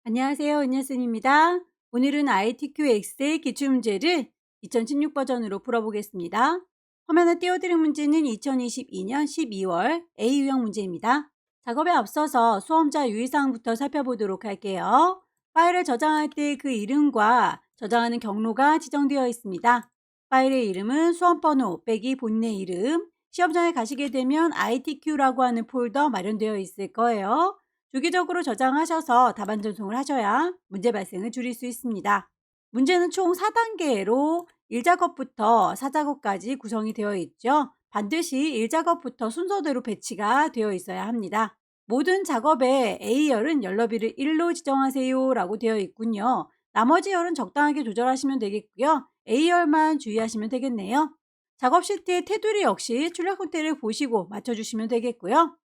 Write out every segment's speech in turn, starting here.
안녕하세요. 은예순입니다. 오늘은 ITQX의 기출문제를 2016 버전으로 풀어보겠습니다. 화면에 띄워드린 문제는 2022년 12월 A 유형 문제입니다. 작업에 앞서서 수험자 유의사항부터 살펴보도록 할게요. 파일을 저장할 때 그 이름과 저장하는 경로가 지정되어 있습니다. 파일의 이름은 수험번호 빼기 본인의 이름, 시험장에 가시게 되면 ITQ라고 하는 폴더 마련되어 있을 거예요. 주기적으로 저장하셔서 답안 전송을 하셔야 문제 발생을 줄일 수 있습니다. 문제는 총 4단계로 1작업부터 4작업까지 구성이 되어 있죠. 반드시 1작업부터 순서대로 배치가 되어 있어야 합니다. 모든 작업의 A열은 열너비를 1로 지정하세요 라고 되어 있군요. 나머지 열은 적당하게 조절하시면 되겠고요. A열만 주의하시면 되겠네요. 작업 시트의 테두리 역시 출력 형태를 보시고 맞춰주시면 되겠고요.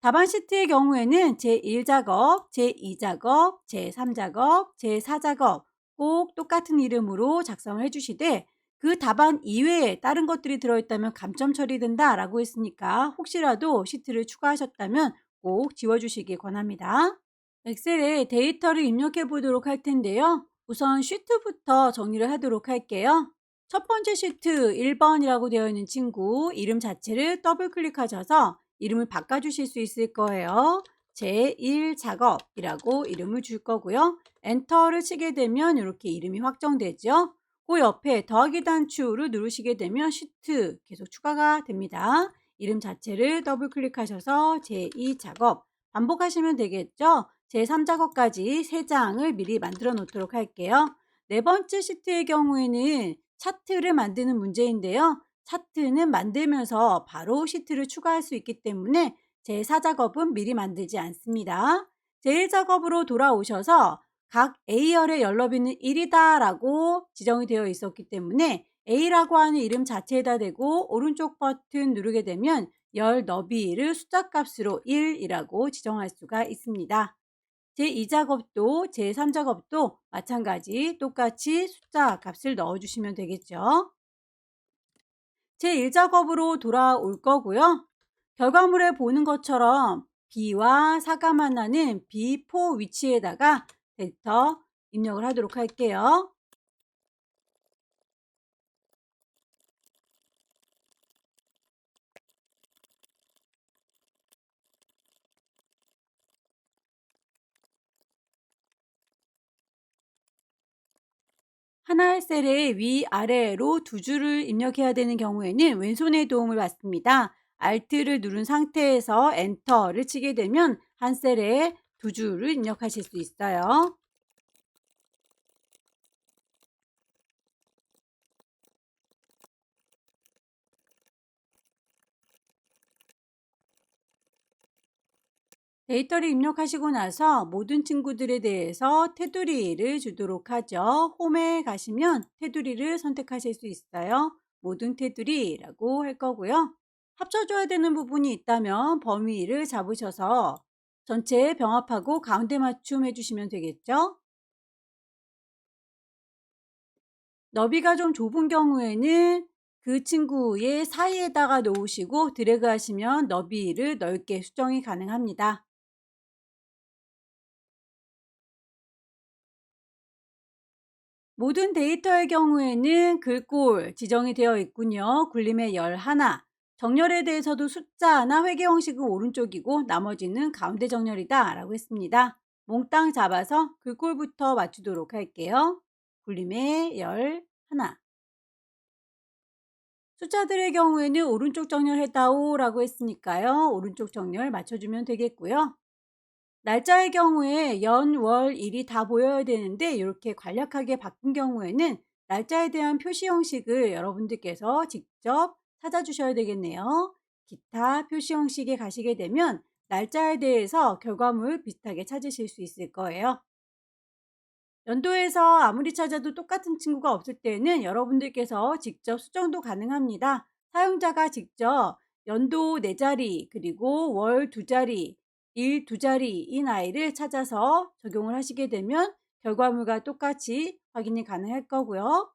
답안 시트의 경우에는 제1작업, 제2작업, 제3작업, 제4작업 꼭 똑같은 이름으로 작성을 해주시되 그 답안 이외에 다른 것들이 들어있다면 감점 처리된다 라고 했으니까 혹시라도 시트를 추가하셨다면 꼭 지워주시기 권합니다. 엑셀에 데이터를 입력해 보도록 할 텐데요. 우선 시트부터 정리를 하도록 할게요. 첫 번째 시트 1번이라고 되어 있는 친구 이름 자체를 더블 클릭하셔서 이름을 바꿔주실 수 있을 거예요. 제1작업이라고 이름을 줄 거고요. 엔터를 치게 되면 이렇게 이름이 확정되죠. 그 옆에 더하기 단추를 누르시게 되면 시트 계속 추가가 됩니다. 이름 자체를 더블 클릭하셔서 제2작업 반복하시면 되겠죠. 제3작업까지 3장을 미리 만들어 놓도록 할게요. 네 번째 시트의 경우에는 차트를 만드는 문제인데요. 차트는 만들면서 바로 시트를 추가할 수 있기 때문에 제4작업은 미리 만들지 않습니다. 제1작업으로 돌아오셔서 각 A열의 열너비는 1이다 라고 지정이 되어 있었기 때문에 A라고 하는 이름 자체에다 대고 오른쪽 버튼 누르게 되면 열 너비를 숫자 값으로 1이라고 지정할 수가 있습니다. 제2작업도 제3작업도 마찬가지 똑같이 숫자 값을 넣어주시면 되겠죠. 제1작업으로 돌아올 거고요. 결과물에 보는 것처럼 B와 사감 하나는 B4 위치에다가 데이터 입력을 하도록 할게요. 하나의 셀에 위아래로 두 줄을 입력해야 되는 경우에는 왼손의 도움을 받습니다. Alt를 누른 상태에서 엔터를 치게 되면 한 셀에 두 줄을 입력하실 수 있어요. 데이터를 입력하시고 나서 모든 친구들에 대해서 테두리를 주도록 하죠. 홈에 가시면 테두리를 선택하실 수 있어요. 모든 테두리라고 할 거고요. 합쳐줘야 되는 부분이 있다면 범위를 잡으셔서 전체 병합하고 가운데 맞춤 해주시면 되겠죠. 너비가 좀 좁은 경우에는 그 친구의 사이에다가 놓으시고 드래그 하시면 너비를 넓게 수정이 가능합니다. 모든 데이터의 경우에는 글꼴 지정이 되어 있군요. 굴림의 열 하나. 정렬에 대해서도 숫자 하나, 회계 형식은 오른쪽이고 나머지는 가운데 정렬이다 라고 했습니다. 몽땅 잡아서 글꼴부터 맞추도록 할게요. 굴림의 열 하나. 숫자들의 경우에는 오른쪽 정렬했다오 라고 했으니까요. 오른쪽 정렬 맞춰주면 되겠고요. 날짜의 경우에 연, 월, 일이 다 보여야 되는데 이렇게 간략하게 바꾼 경우에는 날짜에 대한 표시 형식을 여러분들께서 직접 찾아주셔야 되겠네요. 기타 표시 형식에 가시게 되면 날짜에 대해서 결과물 비슷하게 찾으실 수 있을 거예요. 연도에서 아무리 찾아도 똑같은 친구가 없을 때는 여러분들께서 직접 수정도 가능합니다. 사용자가 직접 연도 4자리 그리고 월 2자리, 일 2자리인 아이를 찾아서 적용을 하시게 되면 결과물과 똑같이 확인이 가능할 거고요.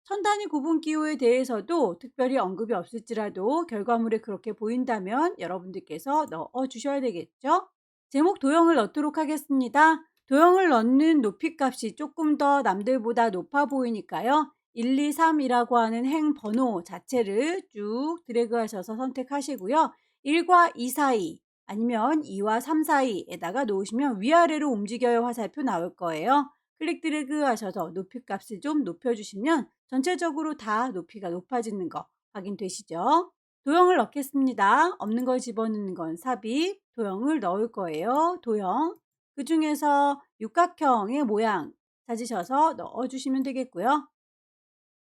천 단위 구분 기호에 대해서도 특별히 언급이 없을지라도 결과물에 그렇게 보인다면 여러분들께서 넣어 주셔야 되겠죠. 제목 도형을 넣도록 하겠습니다. 도형을 넣는 높이 값이 조금 더 남들보다 높아 보이니까요. 1, 2, 3이라고 하는 행 번호 자체를 쭉 드래그 하셔서 선택하시고요. 1과 2 사이 아니면 2와 3 사이에다가 놓으시면 위아래로 움직여요 화살표 나올 거예요. 클릭 드래그 하셔서 높이 값을 좀 높여주시면 전체적으로 다 높이가 높아지는 거 확인되시죠? 도형을 넣겠습니다. 없는 걸 집어넣는 건 삽입, 도형을 넣을 거예요. 도형. 그 중에서 육각형의 모양 찾으셔서 넣어주시면 되겠고요.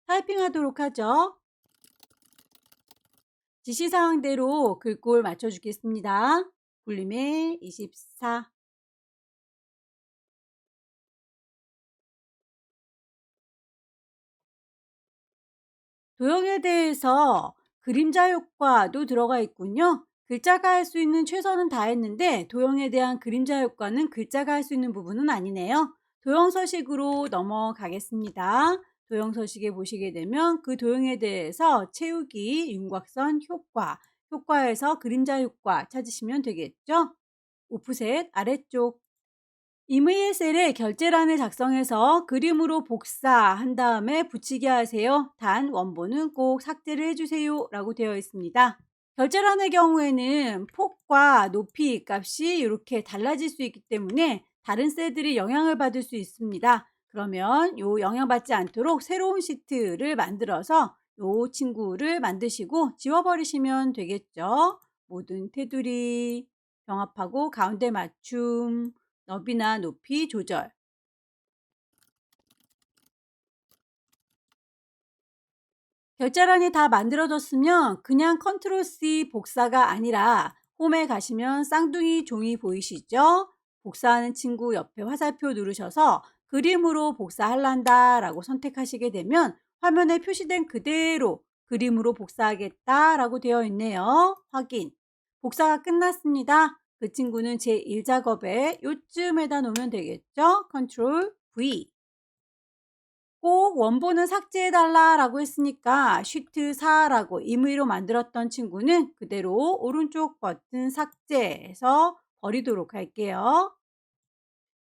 타이핑하도록 하죠. 지시사항대로 글꼴 맞춰주겠습니다. 굴림의 24. 도형에 대해서 그림자 효과도 들어가 있군요. 글자가 할 수 있는 최선은 다했는데 도형에 대한 그림자 효과는 글자가 할 수 있는 부분은 아니네요. 도형 서식으로 넘어가겠습니다. 도형 서식에 보시게 되면 그 도형에 대해서 채우기, 윤곽선, 효과, 효과에서 그림자 효과 찾으시면 되겠죠. 오프셋 아래쪽 임의의 셀에 결제란을 작성해서 그림으로 복사한 다음에 붙이게 하세요. 단 원본은 꼭 삭제를 해주세요 라고 되어 있습니다. 결제란의 경우에는 폭과 높이 값이 이렇게 달라질 수 있기 때문에 다른 셀들이 영향을 받을 수 있습니다. 그러면 요 영향받지 않도록 새로운 시트를 만들어서 요 친구를 만드시고 지워버리시면 되겠죠. 모든 테두리 병합하고 가운데 맞춤 너비나 높이 조절. 결제란이 다 만들어졌으면 그냥 컨트롤 C 복사가 아니라 홈에 가시면 쌍둥이 종이 보이시죠? 복사하는 친구 옆에 화살표 누르셔서 그림으로 복사할란다 라고 선택하시게 되면 화면에 표시된 그대로 그림으로 복사하겠다 라고 되어 있네요. 확인. 복사가 끝났습니다. 그 친구는 제1작업에 요쯤에다 놓으면 되겠죠? 컨트롤 V. 꼭 원본은 삭제해달라 라고 했으니까 쉬트 4라고 임의로 만들었던 친구는 그대로 오른쪽 버튼 삭제해서 버리도록 할게요.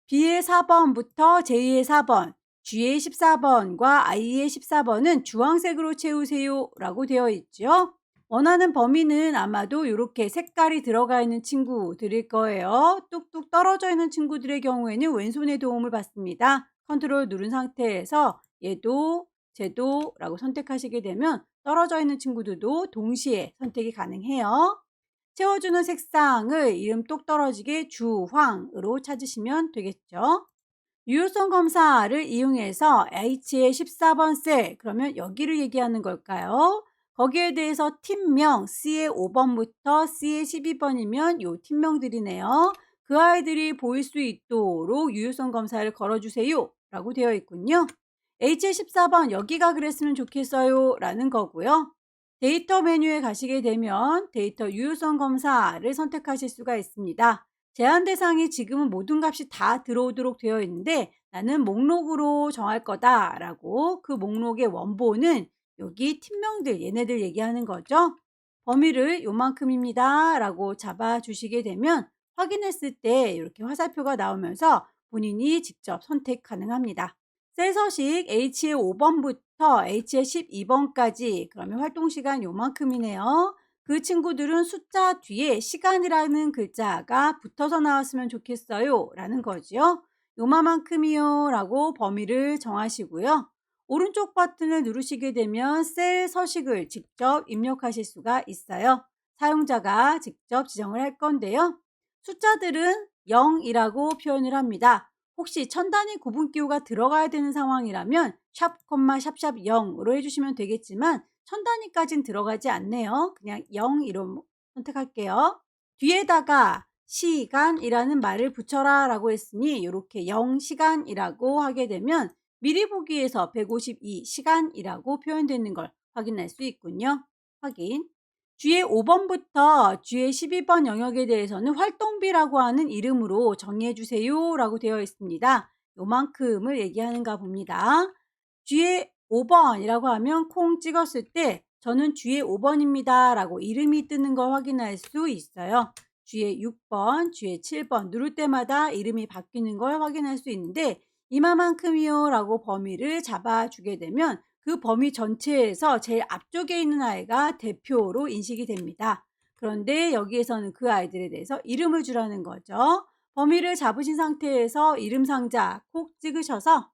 B의 4번부터 J의 4번, G의 14번과 I의 14번은 주황색으로 채우세요 라고 되어 있죠. 원하는 범위는 아마도 이렇게 색깔이 들어가 있는 친구들일 거예요. 뚝뚝 떨어져 있는 친구들의 경우에는 왼손의 도움을 받습니다. 컨트롤 누른 상태에서 얘도 쟤도 라고 선택하시게 되면 떨어져 있는 친구들도 동시에 선택이 가능해요. 채워주는 색상을 이름 똑 떨어지게 주황으로 찾으시면 되겠죠. 유효성 검사를 이용해서 H의 14번 셀, 그러면 여기를 얘기하는 걸까요? 거기에 대해서 팀명 C의 5번부터 C의 12번이면 요 팀명들이네요. 그 아이들이 보일 수 있도록 유효성 검사를 걸어주세요 라고 되어 있군요. H의 14번 여기가 그랬으면 좋겠어요 라는 거고요. 데이터 메뉴에 가시게 되면 데이터 유효성 검사를 선택하실 수가 있습니다. 제한 대상이 지금은 모든 값이 다 들어오도록 되어 있는데 나는 목록으로 정할 거다 라고 그 목록의 원본은 여기 팀명들 얘네들 얘기하는 거죠. 범위를 요만큼입니다 라고 잡아 주시게 되면 확인했을 때 이렇게 화살표가 나오면서 본인이 직접 선택 가능합니다. 셀 서식 H의 5번부터 H의 12번까지 그러면 활동시간 요만큼이네요. 그 친구들은 숫자 뒤에 시간이라는 글자가 붙어서 나왔으면 좋겠어요 라는 거지요. 요만큼이요 라고 범위를 정하시고요. 오른쪽 버튼을 누르시게 되면 셀 서식을 직접 입력하실 수가 있어요. 사용자가 직접 지정을 할 건데요. 숫자들은 0이라고 표현을 합니다. 혹시 천 단위 구분기호가 들어가야 되는 상황이라면 샵, 샵샵 0으로 해주시면 되겠지만 천 단위까지는 들어가지 않네요. 그냥 0으로 선택할게요. 뒤에다가 시간이라는 말을 붙여라 라고 했으니 이렇게 0시간이라고 하게 되면 미리 보기에서 152시간이라고 표현되는 걸 확인할 수 있군요. 확인. G의 5번부터 G의 12번 영역에 대해서는 활동비라고 하는 이름으로 정의해 주세요 라고 되어 있습니다. 요만큼을 얘기하는가 봅니다. G의 5번이라고 하면 콩 찍었을 때 저는 G의 5번입니다 라고 이름이 뜨는 걸 확인할 수 있어요. 뒤에 6번, 뒤에 7번 누를 때마다 이름이 바뀌는 걸 확인할 수 있는데 이마만큼이요 라고 범위를 잡아주게 되면 그 범위 전체에서 제일 앞쪽에 있는 아이가 대표로 인식이 됩니다. 그런데 여기에서는 그 아이들에 대해서 이름을 주라는 거죠. 범위를 잡으신 상태에서 이름 상자 콕 찍으셔서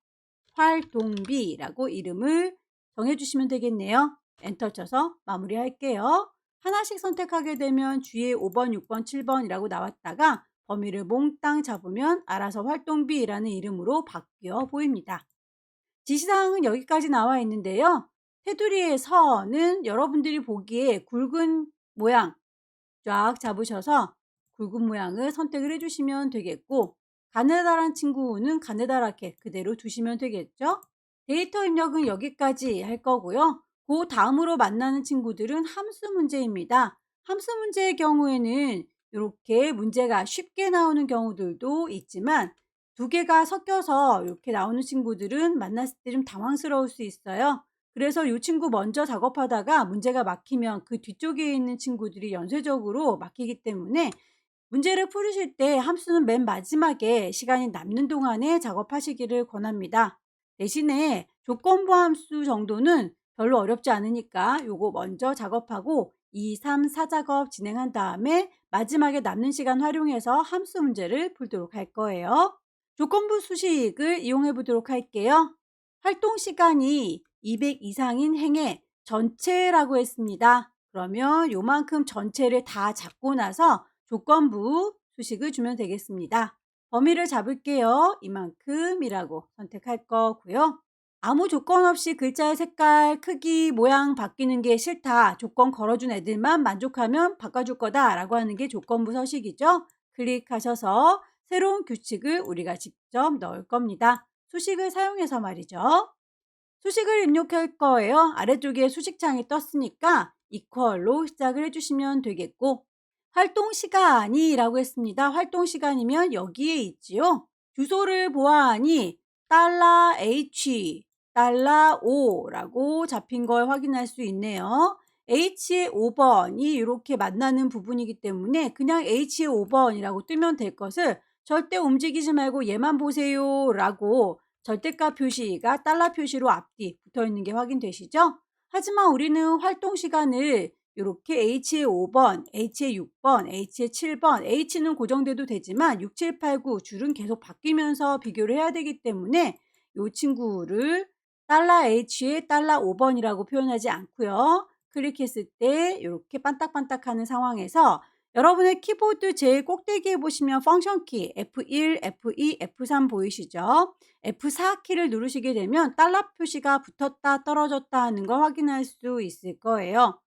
활동비라고 이름을 정해주시면 되겠네요. 엔터 쳐서 마무리할게요. 하나씩 선택하게 되면 뒤에 5번, 6번, 7번이라고 나왔다가 범위를 몽땅 잡으면 알아서 활동비라는 이름으로 바뀌어 보입니다. 지시사항은 여기까지 나와 있는데요. 테두리의 선은 여러분들이 보기에 굵은 모양 쫙 잡으셔서 굵은 모양을 선택을 해주시면 되겠고 가느다란 친구는 가느다랗게 그대로 두시면 되겠죠. 데이터 입력은 여기까지 할 거고요. 그 다음으로 만나는 친구들은 함수 문제입니다. 함수 문제의 경우에는 이렇게 문제가 쉽게 나오는 경우들도 있지만 두 개가 섞여서 이렇게 나오는 친구들은 만났을 때 좀 당황스러울 수 있어요. 그래서 이 친구 먼저 작업하다가 문제가 막히면 그 뒤쪽에 있는 친구들이 연쇄적으로 막히기 때문에 문제를 풀으실 때 함수는 맨 마지막에 시간이 남는 동안에 작업하시기를 권합니다. 대신에 조건부 함수 정도는 별로 어렵지 않으니까 요거 먼저 작업하고 2, 3, 4 작업 진행한 다음에 마지막에 남는 시간 활용해서 함수 문제를 풀도록 할 거예요. 조건부 수식을 이용해 보도록 할게요. 활동 시간이 200 이상인 행의 전체라고 했습니다. 그러면 요만큼 전체를 다 잡고 나서 조건부 수식을 주면 되겠습니다. 범위를 잡을게요. 이만큼이라고 선택할 거고요. 아무 조건 없이 글자의 색깔, 크기, 모양 바뀌는 게 싫다. 조건 걸어준 애들만 만족하면 바꿔줄 거다 라고 하는 게 조건부 서식이죠. 클릭하셔서 새로운 규칙을 우리가 직접 넣을 겁니다. 수식을 사용해서 말이죠. 수식을 입력할 거예요. 아래쪽에 수식창이 떴으니까 이퀄로 시작을 해주시면 되겠고 활동 시간이라고 했습니다. 활동 시간이면 여기에 있지요. 주소를 보아하니 $H, $O 라고 잡힌 걸 확인할 수 있네요. H의 5번이 이렇게 만나는 부분이기 때문에 그냥 H의 5번이라고 뜨면 될 것을 절대 움직이지 말고 얘만 보세요 라고 절대값 표시가 달러 표시로 앞뒤 붙어 있는 게 확인되시죠? 하지만 우리는 활동 시간을 이렇게 H의 5번, H의 6번, H의 7번, H는 고정돼도 되지만 6, 7, 8, 9 줄은 계속 바뀌면서 비교를 해야 되기 때문에 이 친구를 $H의 $5번이라고 표현하지 않고요. 클릭했을 때 이렇게 반딱반딱하는 상황에서 여러분의 키보드 제일 꼭대기에 보시면 펑션 키 F1, F2, F3 보이시죠? F4 키를 누르시게 되면 달러 표시가 붙었다 떨어졌다 하는 걸 확인할 수 있을 거예요.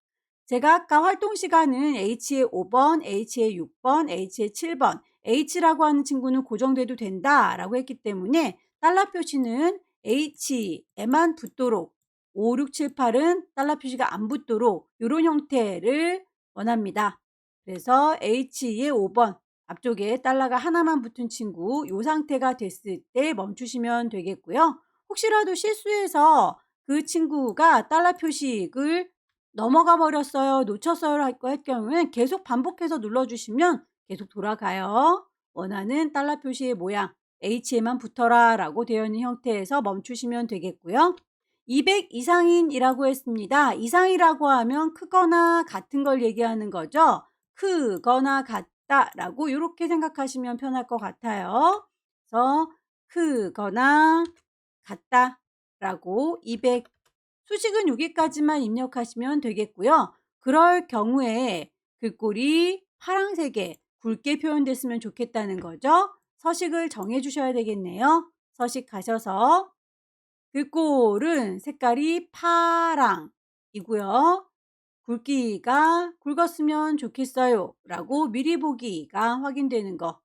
제가 아까 활동 시간은 H의 5번, H의 6번, H의 7번, H라고 하는 친구는 고정돼도 된다라고 했기 때문에 달러 표시는 H에만 붙도록 5, 6, 7, 8은 달러 표시가 안 붙도록 이런 형태를 원합니다. 그래서 H의 5번 앞쪽에 달러가 하나만 붙은 친구 이 상태가 됐을 때 멈추시면 되겠고요. 혹시라도 실수해서 그 친구가 달러 표식을 넘어가 버렸어요, 놓쳤어요 할 경우는 계속 반복해서 눌러주시면 계속 돌아가요. 원하는 달러 표시의 모양 H에만 붙어라 라고 되어 있는 형태에서 멈추시면 되겠고요. 200 이상인이라고 했습니다. 이상이라고 하면 크거나 같은 걸 얘기하는 거죠. 크거나 같다라고 이렇게 생각하시면 편할 것 같아요. 그래서 크거나 같다라고 200 수식은 여기까지만 입력하시면 되겠고요. 그럴 경우에 글꼴이 파란색에 굵게 표현됐으면 좋겠다는 거죠. 서식을 정해 주셔야 되겠네요. 서식 가셔서 글꼴은 색깔이 파랑이고요. 굵기가 굵었으면 좋겠어요 라고 미리 보기가 확인되는 거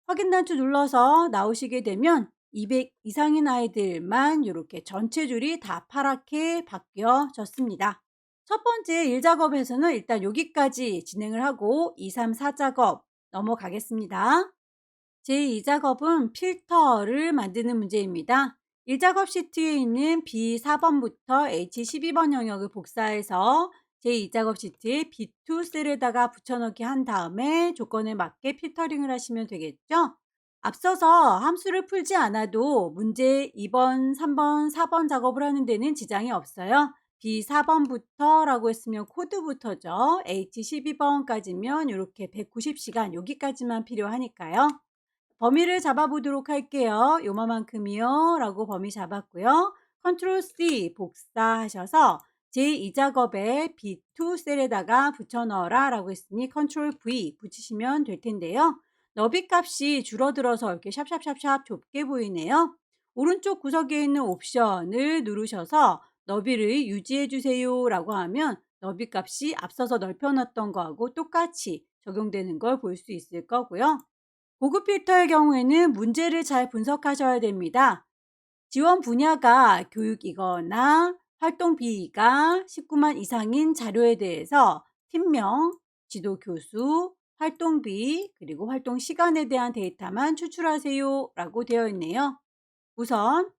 확인 단추 눌러서 나오시게 되면 200 이상인 아이들만 이렇게 전체 줄이 다 파랗게 바뀌어졌습니다. 첫 번째 1작업에서는 일단 여기까지 진행을 하고 2, 3, 4작업 넘어가겠습니다. 제2작업은 필터를 만드는 문제입니다. 1작업 시트에 있는 B4번부터 H12번 영역을 복사해서 제2작업 시트에 B2 셀에다가 붙여넣기 한 다음에 조건에 맞게 필터링을 하시면 되겠죠. 앞서서 함수를 풀지 않아도 문제 2번, 3번, 4번 작업을 하는 데는 지장이 없어요. B4번부터 라고 했으면 코드부터죠. H12번까지면 이렇게 190시간 여기까지만 필요하니까요. 범위를 잡아보도록 할게요. 요만큼이요 라고 범위 잡았고요. 컨트롤 C 복사하셔서 제2작업에 B2 셀에다가 붙여 넣어라 라고 했으니 컨트롤 V 붙이시면 될 텐데요. 너비 값이 줄어들어서 이렇게 샵샵샵샵 좁게 보이네요. 오른쪽 구석에 있는 옵션을 누르셔서 너비를 유지해 주세요 라고 하면 너비 값이 앞서서 넓혀놨던 거하고 똑같이 적용되는 걸 볼 수 있을 거고요. 고급 필터의 경우에는 문제를 잘 분석하셔야 됩니다. 지원 분야가 교육이거나 활동 비위가 19만 이상인 자료에 대해서 팀명, 지도 교수, 활동비, 그리고 활동 시간에 대한 데이터만 추출하세요 라고 되어 있네요. 우선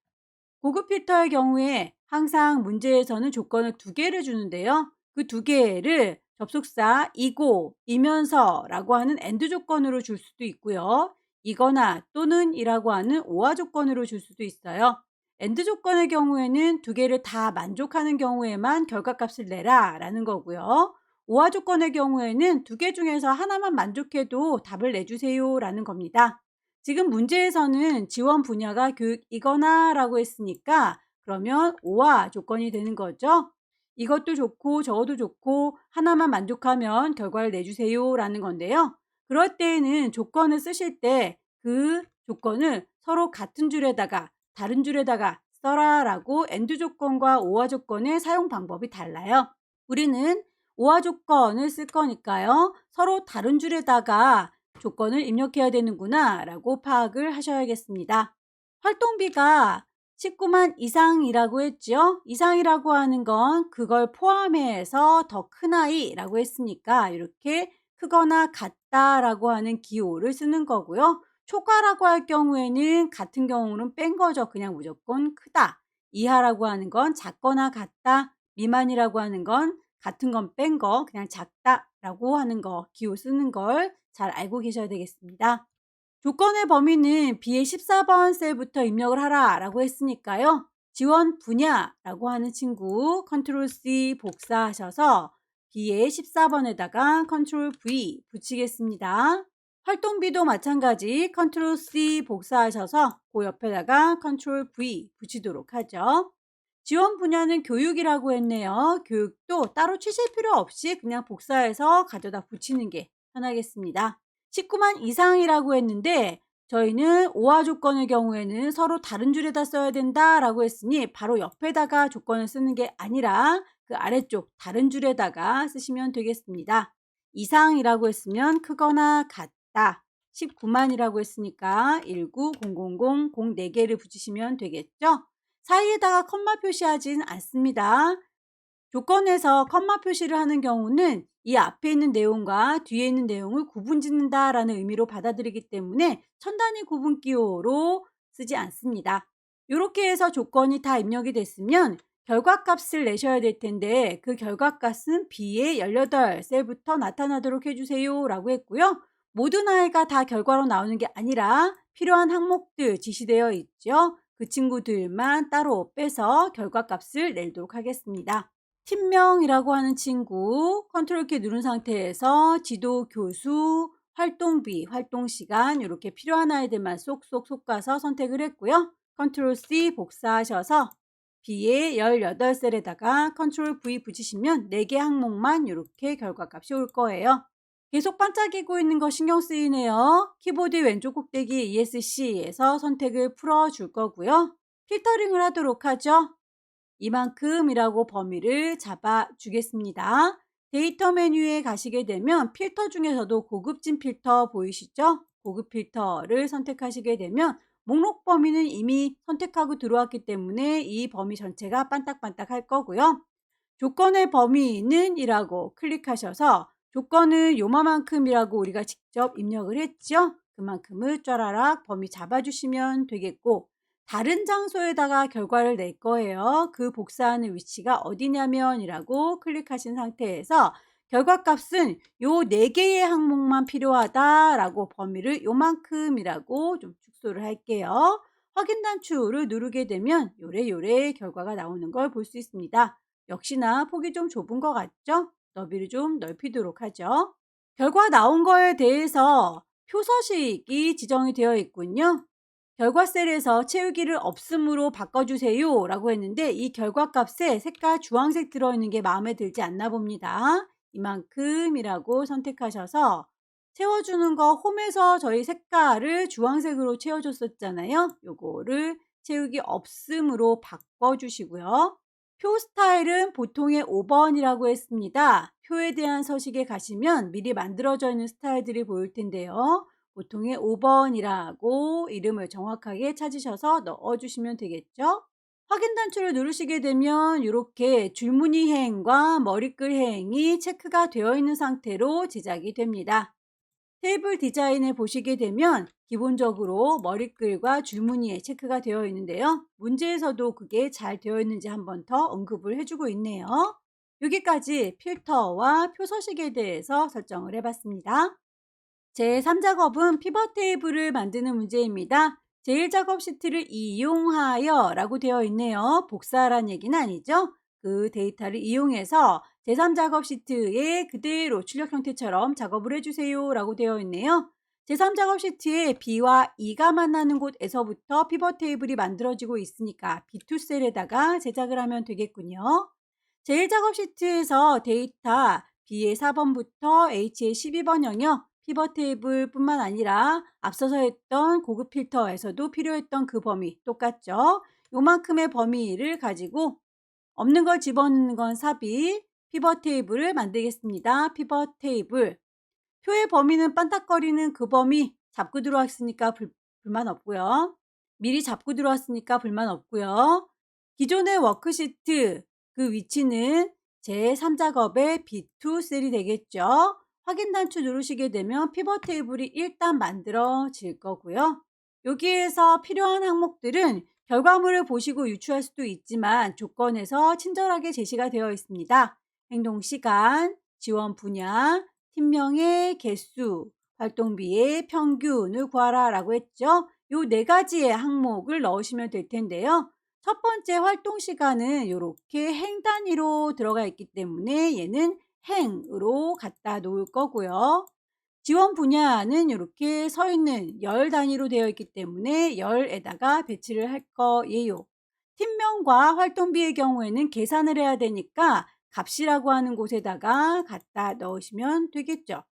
고급 필터의 경우에 항상 문제에서는 조건을 2개를 주는데요. 그 2개를 접속사 이고, 이면서 라고 하는 AND 조건으로 줄 수도 있고요. 이거나 또는 이라고 하는 OR 조건으로 줄 수도 있어요. AND 조건의 경우에는 2개를 다 만족하는 경우에만 결과값을 내라 라는 거고요. OR 조건의 경우에는 2개 중에서 하나만 만족해도 답을 내주세요 라는 겁니다. 지금 문제에서는 지원 분야가 교육이거나 라고 했으니까 그러면 OR 조건이 되는 거죠. 이것도 좋고 저것도 좋고 하나만 만족하면 결과를 내주세요 라는 건데요. 그럴 때에는 조건을 쓰실 때 그 조건을 서로 같은 줄에다가 다른 줄에다가 써라 라고 AND 조건과 OR 조건의 사용 방법이 달라요. 우리는 OR 조건을 쓸 거니까요. 서로 다른 줄에다가 조건을 입력해야 되는구나 라고 파악을 하셔야겠습니다. 활동비가 19만 이상이라고 했죠. 이상이라고 하는 건 그걸 포함해서 더 큰 아이라고 했으니까 이렇게 크거나 같다라고 하는 기호를 쓰는 거고요. 초과라고 할 경우에는 같은 경우는 뺀 거죠. 그냥 무조건 크다. 이하라고 하는 건 작거나 같다. 미만이라고 하는 건 같은 건 뺀 거 그냥 작다라고 하는 거 기호 쓰는 걸 잘 알고 계셔야 되겠습니다. 조건의 범위는 B의 14번 셀부터 입력을 하라 라고 했으니까요. 지원 분야라고 하는 친구 컨트롤 C 복사하셔서 B의 14번에다가 컨트롤 V 붙이겠습니다. 활동비도 마찬가지 컨트롤 C 복사하셔서 그 옆에다가 컨트롤 V 붙이도록 하죠. 지원 분야는 교육이라고 했네요. 교육도 따로 치실 필요 없이 그냥 복사해서 가져다 붙이는 게 편하겠습니다. 19만 이상이라고 했는데 저희는 OR 조건의 경우에는 서로 다른 줄에다 써야 된다라고 했으니 바로 옆에다가 조건을 쓰는 게 아니라 그 아래쪽 다른 줄에다가 쓰시면 되겠습니다. 이상이라고 했으면 크거나 같다. 19만이라고 했으니까 19000 04개를 붙이시면 되겠죠. 사이에다가 컴마 표시하진 않습니다. 조건에서 컴마 표시를 하는 경우는 이 앞에 있는 내용과 뒤에 있는 내용을 구분짓는다 라는 의미로 받아들이기 때문에 천 단위 구분 기호로 쓰지 않습니다. 이렇게 해서 조건이 다 입력이 됐으면 결과값을 내셔야 될 텐데 그 결과값은 B의 18셀부터 나타나도록 해주세요 라고 했고요. 모든 아이가 다 결과로 나오는 게 아니라 필요한 항목들 지시되어 있죠. 그 친구들만 따로 빼서 결과값을 내도록 하겠습니다. 팀명이라고 하는 친구 컨트롤 키 누른 상태에서 지도 교수, 활동비, 활동시간 이렇게 필요한 아이들만 쏙쏙 쏙가서 선택을 했고요. 컨트롤 C 복사하셔서 B의 18셀에다가 컨트롤 V 붙이시면 4개 항목만 이렇게 결과값이 올 거예요. 계속 반짝이고 있는 거 신경 쓰이네요. 키보드 왼쪽 꼭대기 ESC에서 선택을 풀어줄 거고요. 필터링을 하도록 하죠. 이만큼이라고 범위를 잡아 주겠습니다. 데이터 메뉴에 가시게 되면 필터 중에서도 고급진 필터 보이시죠? 고급 필터를 선택하시게 되면 목록 범위는 이미 선택하고 들어왔기 때문에 이 범위 전체가 반딱반딱 할 거고요. 조건의 범위는 이라고 클릭하셔서 조건은 요만큼이라고 우리가 직접 입력을 했죠. 그만큼을 쫘라락 범위 잡아주시면 되겠고 다른 장소에다가 결과를 낼 거예요. 그 복사하는 위치가 어디냐면이라고 클릭하신 상태에서 결과값은 요 4개의 항목만 필요하다라고 범위를 요만큼이라고 좀 축소를 할게요. 확인 단추를 누르게 되면 요래 결과가 나오는 걸 볼 수 있습니다. 역시나 폭이 좀 좁은 것 같죠? 너비를 좀 넓히도록 하죠. 결과 나온 거에 대해서 표서식이 지정이 되어 있군요. 결과 셀에서 채우기를 없음으로 바꿔주세요 라고 했는데 이 결과값에 색깔 주황색 들어있는 게 마음에 들지 않나 봅니다. 이만큼이라고 선택하셔서 채워주는 거 홈에서 저희 색깔을 주황색으로 채워줬었잖아요. 요거를 채우기 없음으로 바꿔주시고요. 표 스타일은 보통의 5번이라고 했습니다. 표에 대한 서식에 가시면 미리 만들어져 있는 스타일들이 보일 텐데요. 보통의 5번이라고 이름을 정확하게 찾으셔서 넣어주시면 되겠죠. 확인 단추를 누르시게 되면 이렇게 줄무늬 해행과 머리글 해행이 체크가 되어 있는 상태로 제작이 됩니다. 테이블 디자인을 보시게 되면 기본적으로 머리글과 줄무늬에 체크가 되어 있는데요. 문제에서도 그게 잘 되어 있는지 한번 더 언급을 해주고 있네요. 여기까지 필터와 표서식에 대해서 설정을 해봤습니다. 제3작업은 피벗 테이블을 만드는 문제입니다. 제1작업 시트를 이용하여 라고 되어 있네요. 복사란 얘기는 아니죠. 그 데이터를 이용해서 제3작업 시트에 그대로 출력 형태처럼 작업을 해주세요 라고 되어 있네요. 제3작업 시트에 B와 E가 만나는 곳에서부터 피벗 테이블이 만들어지고 있으니까 B2 셀에다가 제작을 하면 되겠군요. 제1작업 시트에서 데이터 B의 4번부터 H의 12번 영역 피벗 테이블 뿐만 아니라 앞서서 했던 고급 필터에서도 필요했던 그 범위 똑같죠. 요만큼의 범위를 가지고 없는 걸 집어넣는 건 삽입 피벗 테이블을 만들겠습니다. 피벗 테이블 표의 범위는 반딱거리는 그 범위 잡고 들어왔으니까 불만 없고요. 미리 잡고 들어왔으니까 불만 없고요. 기존의 워크시트 그 위치는 제3작업의 B2 셀이 되겠죠. 확인 단추 누르시게 되면 피벗 테이블이 일단 만들어질 거고요. 여기에서 필요한 항목들은 결과물을 보시고 유추할 수도 있지만 조건에서 친절하게 제시가 되어 있습니다. 행동 시간, 지원 분야, 팀명의 개수, 활동비의 평균을 구하라 라고 했죠. 요 4가지의 항목을 넣으시면 될 텐데요. 첫 번째 활동 시간은 이렇게 행 단위로 들어가 있기 때문에 얘는 행으로 갖다 놓을 거고요. 지원 분야는 이렇게 서 있는 열 단위로 되어 있기 때문에 열에다가 배치를 할 거예요. 팀명과 활동비의 경우에는 계산을 해야 되니까 값이라고 하는 곳에다가 갖다 넣으시면 되겠죠.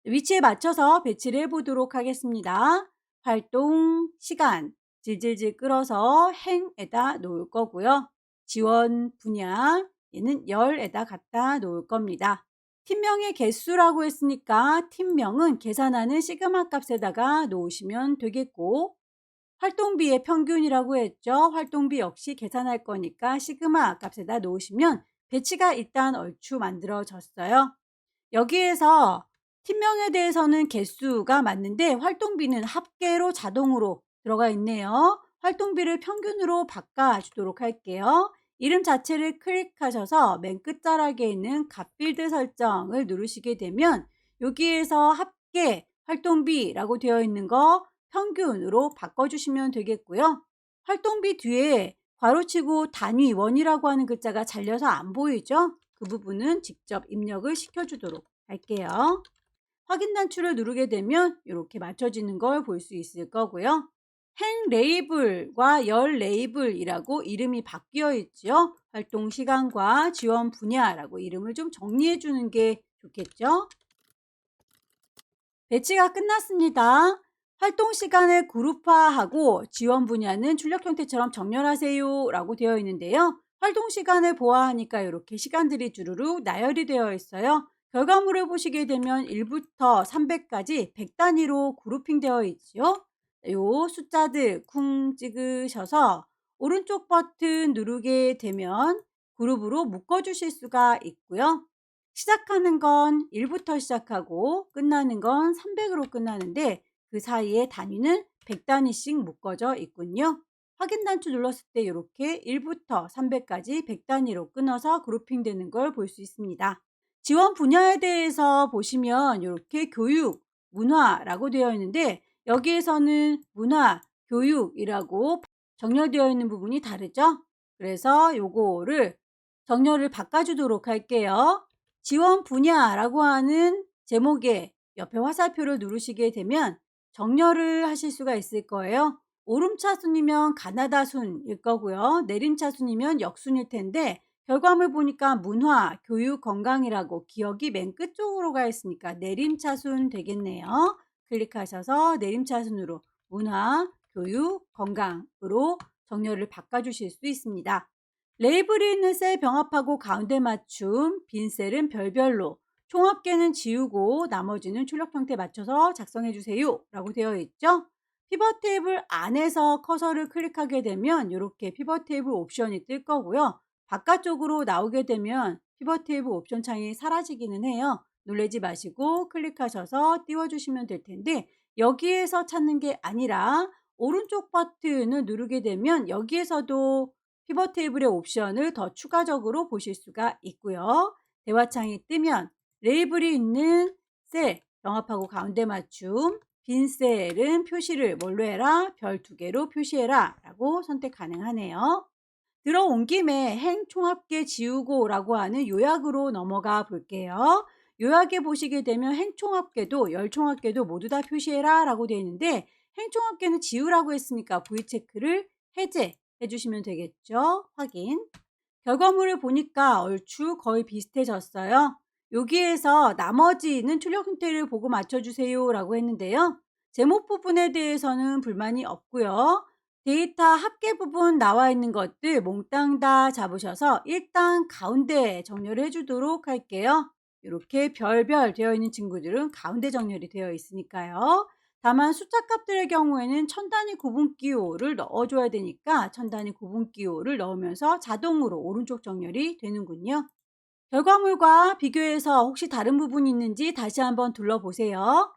위치에 맞춰서 배치를 해보도록 하겠습니다. 활동 시간 질질질 끌어서 행에다 놓을 거고요. 지원 분야 얘는 열에다 갖다 놓을 겁니다. 팀명의 개수라고 했으니까 팀명은 계산하는 시그마 값에다가 놓으시면 되겠고 활동비의 평균이라고 했죠. 활동비 역시 계산할 거니까 시그마 값에다 놓으시면 배치가 일단 얼추 만들어졌어요. 여기에서 팀명에 대해서는 개수가 맞는데 활동비는 합계로 자동으로 들어가 있네요. 활동비를 평균으로 바꿔주도록 할게요. 이름 자체를 클릭하셔서 맨 끝자락에 있는 값필드 설정을 누르시게 되면 여기에서 합계 활동비라고 되어 있는 거 평균으로 바꿔주시면 되겠고요. 활동비 뒤에 괄호치고 단위 원이라고 하는 글자가 잘려서 안 보이죠? 그 부분은 직접 입력을 시켜주도록 할게요. 확인 단추를 누르게 되면 이렇게 맞춰지는 걸 볼 수 있을 거고요. 행 레이블과 열 레이블이라고 이름이 바뀌어 있죠. 활동 시간과 지원 분야라고 이름을 좀 정리해 주는 게 좋겠죠. 배치가 끝났습니다. 활동 시간을 그룹화하고 지원 분야는 출력 형태처럼 정렬하세요 라고 되어 있는데요. 활동 시간을 보아하니까 이렇게 시간들이 주르륵 나열이 되어 있어요. 결과물을 보시게 되면 1부터 300까지 100단위로 그룹핑 되어 있죠. 요 숫자들 쿵 찍으셔서 오른쪽 버튼 누르게 되면 그룹으로 묶어 주실 수가 있고요. 시작하는 건 1부터 시작하고 끝나는 건 300으로 끝나는데 그 사이에 단위는 100단위씩 묶어져 있군요. 확인 단추 눌렀을 때 이렇게 1부터 300까지 100단위로 끊어서 그룹핑되는 걸 볼 수 있습니다. 지원 분야에 대해서 보시면 이렇게 교육, 문화라고 되어 있는데 여기에서는 문화, 교육이라고 정렬되어 있는 부분이 다르죠? 그래서 요거를 정렬을 바꿔주도록 할게요. 지원 분야라고 하는 제목에 옆에 화살표를 누르시게 되면 정렬을 하실 수가 있을 거예요. 오름차순이면 가나다 순일 거고요. 내림차순이면 역순일 텐데 결과물 보니까 문화, 교육, 건강이라고 기억이 맨 끝쪽으로 가 있으니까 내림차순 되겠네요. 클릭하셔서 내림차순으로 문화, 교육, 건강으로 정렬을 바꿔주실 수 있습니다. 레이블이 있는 셀 병합하고 가운데 맞춤, 빈 셀은 별별로, 총합계는 지우고 나머지는 출력 형태 맞춰서 작성해 주세요 라고 되어 있죠. 피벗 테이블 안에서 커서를 클릭하게 되면 이렇게 피벗 테이블 옵션이 뜰 거고요. 바깥쪽으로 나오게 되면 피벗 테이블 옵션 창이 사라지기는 해요. 놀라지 마시고 클릭하셔서 띄워주시면 될 텐데 여기에서 찾는 게 아니라 오른쪽 버튼을 누르게 되면 여기에서도 피벗 테이블의 옵션을 더 추가적으로 보실 수가 있고요. 대화창이 뜨면 레이블이 있는 셀 병합하고 가운데 맞춤, 빈 셀은 표시를 뭘로 해라? 별 2개로 표시해라 라고 선택 가능하네요. 들어온 김에 행 총합계 지우고 라고 하는 요약으로 넘어가 볼게요. 요약에 보시게 되면 행 총합계도 열 총합계도 모두 다 표시해라 라고 되어 있는데 행 총합계는 지우라고 했으니까 V체크를 해제 해주시면 되겠죠. 확인. 결과물을 보니까 얼추 거의 비슷해졌어요. 여기에서 나머지는 출력 형태를 보고 맞춰주세요 라고 했는데요. 제목 부분에 대해서는 불만이 없고요. 데이터 합계 부분 나와 있는 것들 몽땅 다 잡으셔서 일단 가운데 정렬을 해주도록 할게요. 이렇게 별별 되어 있는 친구들은 가운데 정렬이 되어 있으니까요. 다만 숫자 값들의 경우에는 천 단위 구분 기호를 넣어줘야 되니까 천 단위 구분 기호를 넣으면서 자동으로 오른쪽 정렬이 되는군요. 결과물과 비교해서 혹시 다른 부분이 있는지 다시 한번 둘러보세요.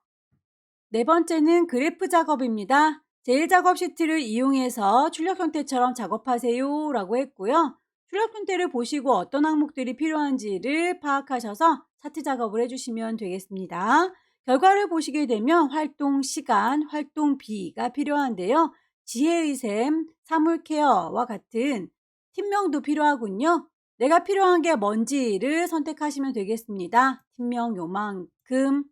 네 번째는 그래프 작업입니다. 제일 작업 시트를 이용해서 출력 형태처럼 작업하세요 라고 했고요. 출력 형태를 보시고 어떤 항목들이 필요한지를 파악하셔서 차트 작업을 해주시면 되겠습니다. 결과를 보시게 되면 활동 시간, 활동비가 필요한데요. 지혜의 샘, 사물 케어와 같은 팀명도 필요하군요. 내가 필요한 게 뭔지를 선택하시면 되겠습니다. 팀명 요만큼,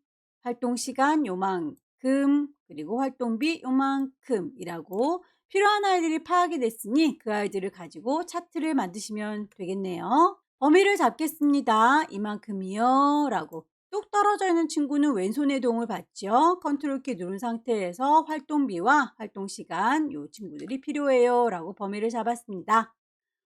활동 시간 요만큼, 그리고 활동비 요만큼이라고 필요한 아이들이 파악이 됐으니 그 아이들을 가지고 차트를 만드시면 되겠네요. 범위를 잡겠습니다. 이만큼이요 라고. 뚝 떨어져 있는 친구는 왼손의 도움을 받죠. 컨트롤 키 누른 상태에서 활동비와 활동시간 요 친구들이 필요해요 라고 범위를 잡았습니다.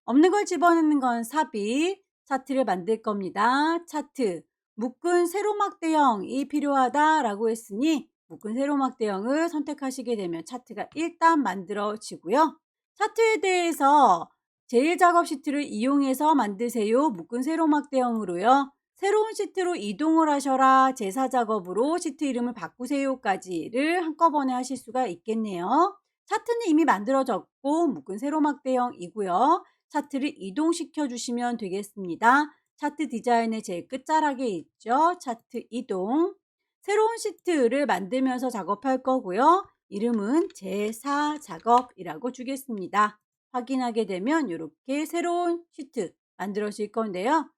없는 걸 집어넣는 건 삽입, 차트를 만들 겁니다. 차트, 묶은 세로막 대형이 필요하다라고 했으니 묶은 세로막 대형을 선택하시게 되면 차트가 일단 만들어지고요. 차트에 대해서 제일 작업 시트를 이용해서 만드세요. 묶은 세로막 대형으로요. 새로운 시트로 이동을 하셔라. 제사 작업으로 시트 이름을 바꾸세요까지를 한꺼번에 하실 수가 있겠네요. 차트는 이미 만들어졌고 묶은 세로막 대형이고요. 차트를 이동시켜 주시면 되겠습니다. 차트 디자인의 제일 끝자락에 있죠. 차트 이동. 새로운 시트를 만들면서 작업할 거고요. 이름은 제4 작업이라고 주겠습니다. 확인하게 되면 이렇게 새로운 시트 만들어질 건데요.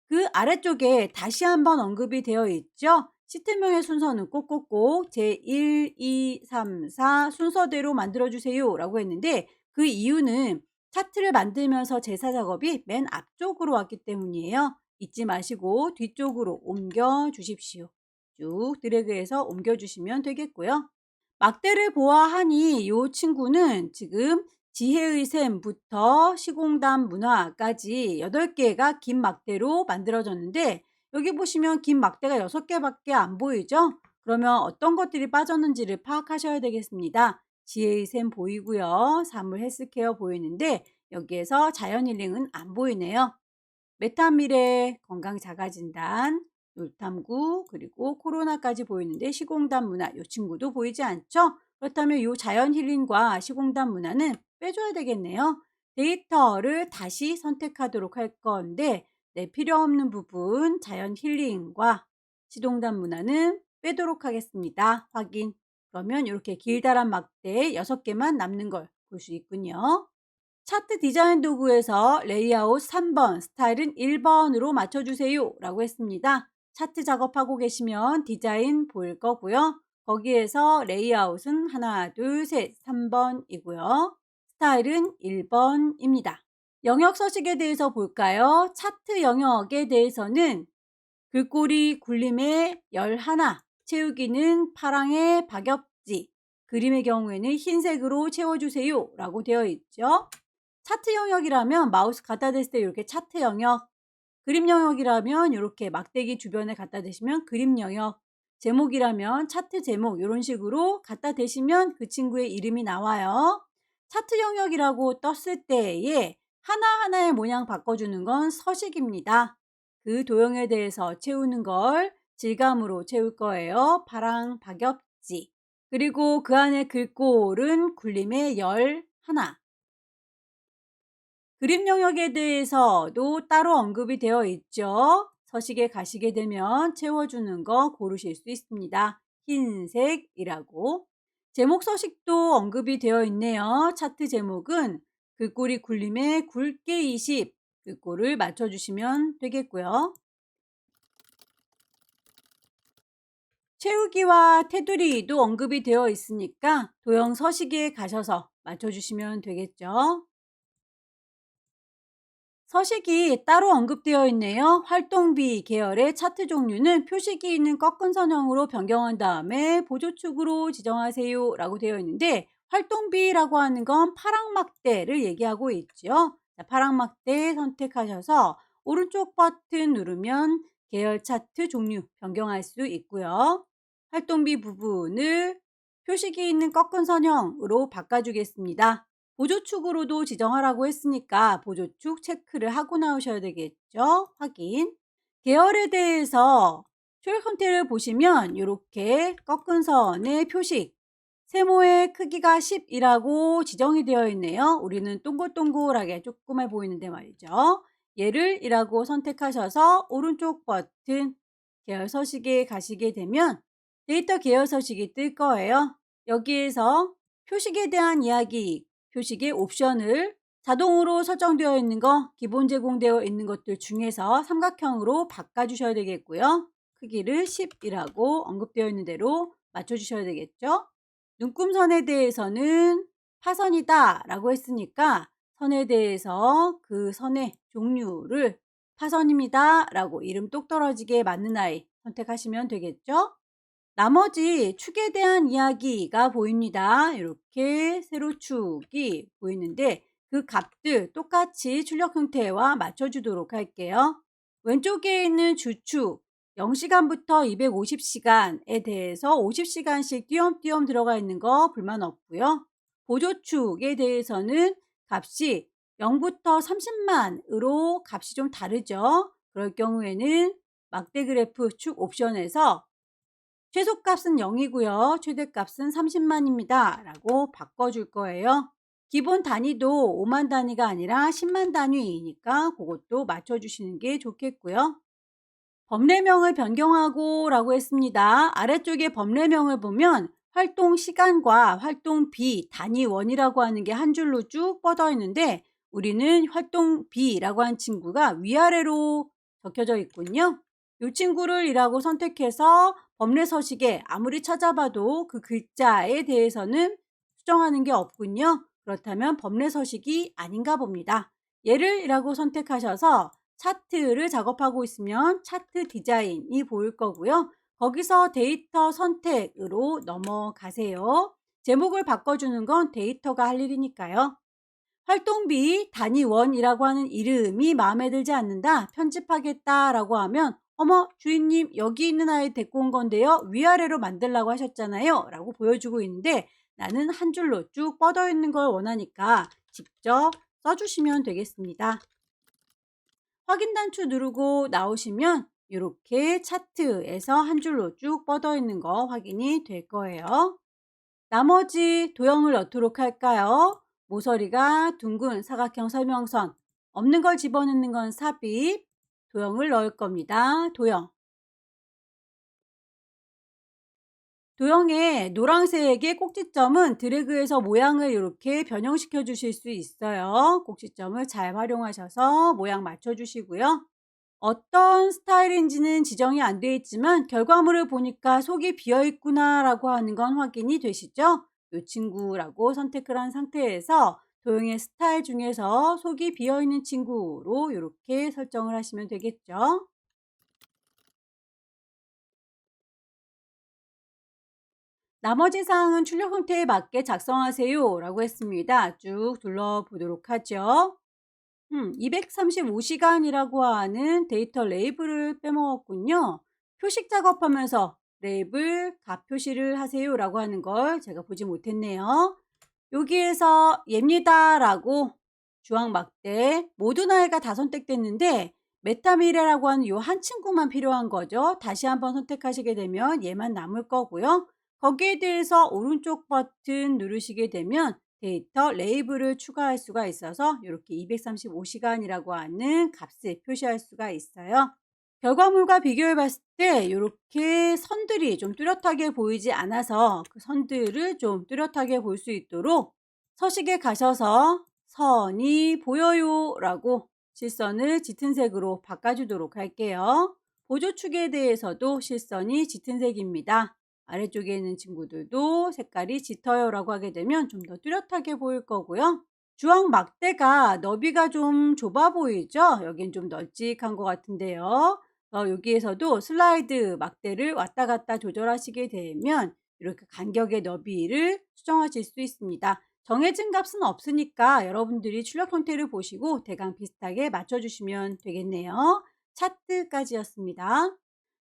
그 아래쪽에 다시 한번 언급이 되어 있죠. 시트명의 순서는 꼭꼭꼭 제1, 2, 3, 4 순서대로 만들어주세요 라고 했는데 그 이유는 차트를 만들면서 제사 작업이 맨 앞쪽으로 왔기 때문이에요. 잊지 마시고 뒤쪽으로 옮겨 주십시오. 쭉 드래그해서 옮겨 주시면 되겠고요. 막대를 보아하니 이 친구는 지금 지혜의 샘부터 시공단 문화까지 8개가 긴 막대로 만들어졌는데 여기 보시면 긴 막대가 6개밖에 안 보이죠? 그러면 어떤 것들이 빠졌는지를 파악하셔야 되겠습니다. 지혜의 샘 보이고요. 사물 헬스케어 보이는데 여기에서 자연힐링은 안 보이네요. 메타미래 건강자가진단, 놀탐구, 그리고 코로나까지 보이는데 시공단 문화 이 친구도 보이지 않죠? 그렇다면 이 자연 힐링과 시공단 문화는 빼줘야 되겠네요. 데이터를 다시 선택하도록 할 건데 필요 없는 부분 자연 힐링과 시공단 문화는 빼도록 하겠습니다. 확인. 그러면 이렇게 길다란 막대 6개만 남는 걸 볼 수 있군요. 차트 디자인 도구에서 레이아웃 3번, 스타일은 1번으로 맞춰주세요 라고 했습니다. 차트 작업하고 계시면 디자인 보일 거고요. 거기에서 레이아웃은 하나, 둘, 셋, 3번이고요. 스타일은 1번입니다. 영역 서식에 대해서 볼까요? 차트 영역에 대해서는 글꼴이 굴림의 열 하나, 채우기는 파랑의 박엽지, 그림의 경우에는 흰색으로 채워주세요 라고 되어 있죠. 차트 영역이라면 마우스 갖다 댔을 때 이렇게 차트 영역, 그림 영역이라면 이렇게 막대기 주변에 갖다 대시면 그림 영역, 제목이라면 차트 제목 이런 식으로 갖다 대시면 그 친구의 이름이 나와요. 차트 영역이라고 떴을 때에 하나하나의 모양 바꿔주는 건 서식입니다. 그 도형에 대해서 채우는 걸 질감으로 채울 거예요. 파랑 박엽지. 그리고 그 안에 글꼴은 굴림의 열 하나. 그림 영역에 대해서도 따로 언급이 되어 있죠. 서식에 가시게 되면 채워주는 거 고르실 수 있습니다. 흰색이라고. 제목 서식도 언급이 되어 있네요. 차트 제목은 글꼴이 굴림의 굵게 20 글꼴을 맞춰주시면 되겠고요. 채우기와 테두리도 언급이 되어 있으니까 도형 서식에 가셔서 맞춰주시면 되겠죠. 서식이 따로 언급되어 있네요. 활동비 계열의 차트 종류는 표식이 있는 꺾은 선형으로 변경한 다음에 보조축으로 지정하세요 라고 되어 있는데 활동비라고 하는 건 파랑막대를 얘기하고 있죠. 파랑막대 선택하셔서 오른쪽 버튼 누르면 계열 차트 종류 변경할 수 있고요. 활동비 부분을 표식이 있는 꺾은 선형으로 바꿔주겠습니다. 보조축으로도 지정하라고 했으니까 보조축 체크를 하고 나오셔야 되겠죠. 확인. 계열에 대해서 초록 형태를 보시면 이렇게 꺾은 선의 표식 세모의 크기가 10이라고 지정이 되어 있네요. 우리는 동글동글하게 조그매 보이는데 말이죠. 얘를 1라고 선택하셔서 오른쪽 버튼 계열 서식에 가시게 되면 데이터 계열 서식이 뜰 거예요. 여기에서 표식에 대한 이야기, 표식의 옵션을 자동으로 설정되어 있는 거, 기본 제공되어 있는 것들 중에서 삼각형으로 바꿔주셔야 되겠고요. 크기를 10이라고 언급되어 있는 대로 맞춰주셔야 되겠죠. 눈금선에 대해서는 파선이다 라고 했으니까 선에 대해서 그 선의 종류를 파선입니다 라고 이름 똑 떨어지게 맞는 아이 선택하시면 되겠죠. 나머지 축에 대한 이야기가 보입니다. 이렇게 세로축이 보이는데 그 값들 똑같이 출력 형태와 맞춰주도록 할게요. 왼쪽에 있는 주축 0시간부터 250시간에 대해서 50시간씩 띄엄띄엄 들어가 있는 거 불만 없고요. 보조축에 대해서는 값이 0부터 30만으로 값이 좀 다르죠. 그럴 경우에는 막대 그래프 축 옵션에서 최소값은 0이고요. 최대값은 30만입니다. 라고 바꿔줄 거예요. 기본 단위도 5만 단위가 아니라 10만 단위이니까 그것도 맞춰주시는 게 좋겠고요. 법례명을 변경하고 라고 했습니다. 아래쪽에 법례명을 보면 활동 시간과 활동비 단위원이라고 하는 게 한 줄로 쭉 뻗어 있는데 우리는 활동비라고 한 친구가 위아래로 적혀져 있군요. 이 친구를 이라고 선택해서 법례 서식에 아무리 찾아봐도 그 글자에 대해서는 수정하는 게 없군요. 그렇다면 법례 서식이 아닌가 봅니다. 얘를 이라고 선택하셔서 차트를 작업하고 있으면 차트 디자인이 보일 거고요. 거기서 데이터 선택으로 넘어가세요. 제목을 바꿔주는 건 데이터가 할 일이니까요. 활동비 단위원이라고 하는 이름이 마음에 들지 않는다. 편집하겠다라고 하면 어머 주인님 여기 있는 아이 데리고 온 건데요. 위아래로 만들라고 하셨잖아요. 라고 보여주고 있는데 나는 한 줄로 쭉 뻗어 있는 걸 원하니까 직접 써주시면 되겠습니다. 확인 단추 누르고 나오시면 이렇게 차트에서 한 줄로 쭉 뻗어 있는 거 확인이 될 거예요. 나머지 도형을 넣도록 할까요? 모서리가 둥근 사각형 설명선, 없는 걸 집어넣는 건 삽입, 도형을 넣을 겁니다. 도형. 도형의 노란색의 꼭지점은 드래그해서 모양을 이렇게 변형시켜 주실 수 있어요. 꼭지점을 잘 활용하셔서 모양 맞춰 주시고요. 어떤 스타일인지는 지정이 안 되어 있지만 결과물을 보니까 속이 비어 있구나 라고 하는 건 확인이 되시죠? 이 친구라고 선택을 한 상태에서 도형의 스타일 중에서 속이 비어 있는 친구로 이렇게 설정을 하시면 되겠죠. 나머지 사항은 출력 형태에 맞게 작성하세요 라고 했습니다. 쭉 둘러보도록 하죠. 235시간이라고 하는 데이터 레이블을 빼먹었군요. 표식 작업하면서 레이블 값 표시를 하세요 라고 하는 걸 제가 보지 못했네요. 여기에서 얘입니다 라고 주황 막대 모두 나이가 다 선택됐는데 메타미래라고 하는 요 한 친구만 필요한 거죠. 다시 한번 선택하시게 되면 얘만 남을 거고요. 거기에 대해서 오른쪽 버튼 누르시게 되면 데이터 레이블을 추가할 수가 있어서 이렇게 235시간이라고 하는 값을 표시할 수가 있어요. 결과물과 비교해 봤을 때 이렇게 선들이 좀 뚜렷하게 보이지 않아서 그 선들을 좀 뚜렷하게 볼 수 있도록 서식에 가셔서 선이 보여요 라고 실선을 짙은 색으로 바꿔주도록 할게요. 보조축에 대해서도 실선이 짙은 색입니다. 아래쪽에 있는 친구들도 색깔이 짙어요 라고 하게 되면 좀 더 뚜렷하게 보일 거고요. 주황 막대가 너비가 좀 좁아 보이죠? 여긴 좀 널찍한 것 같은데요. 여기에서도 슬라이드 막대를 왔다 갔다 조절하시게 되면 이렇게 간격의 너비를 수정하실 수 있습니다. 정해진 값은 없으니까 여러분들이 출력 형태를 보시고 대강 비슷하게 맞춰주시면 되겠네요. 차트까지였습니다.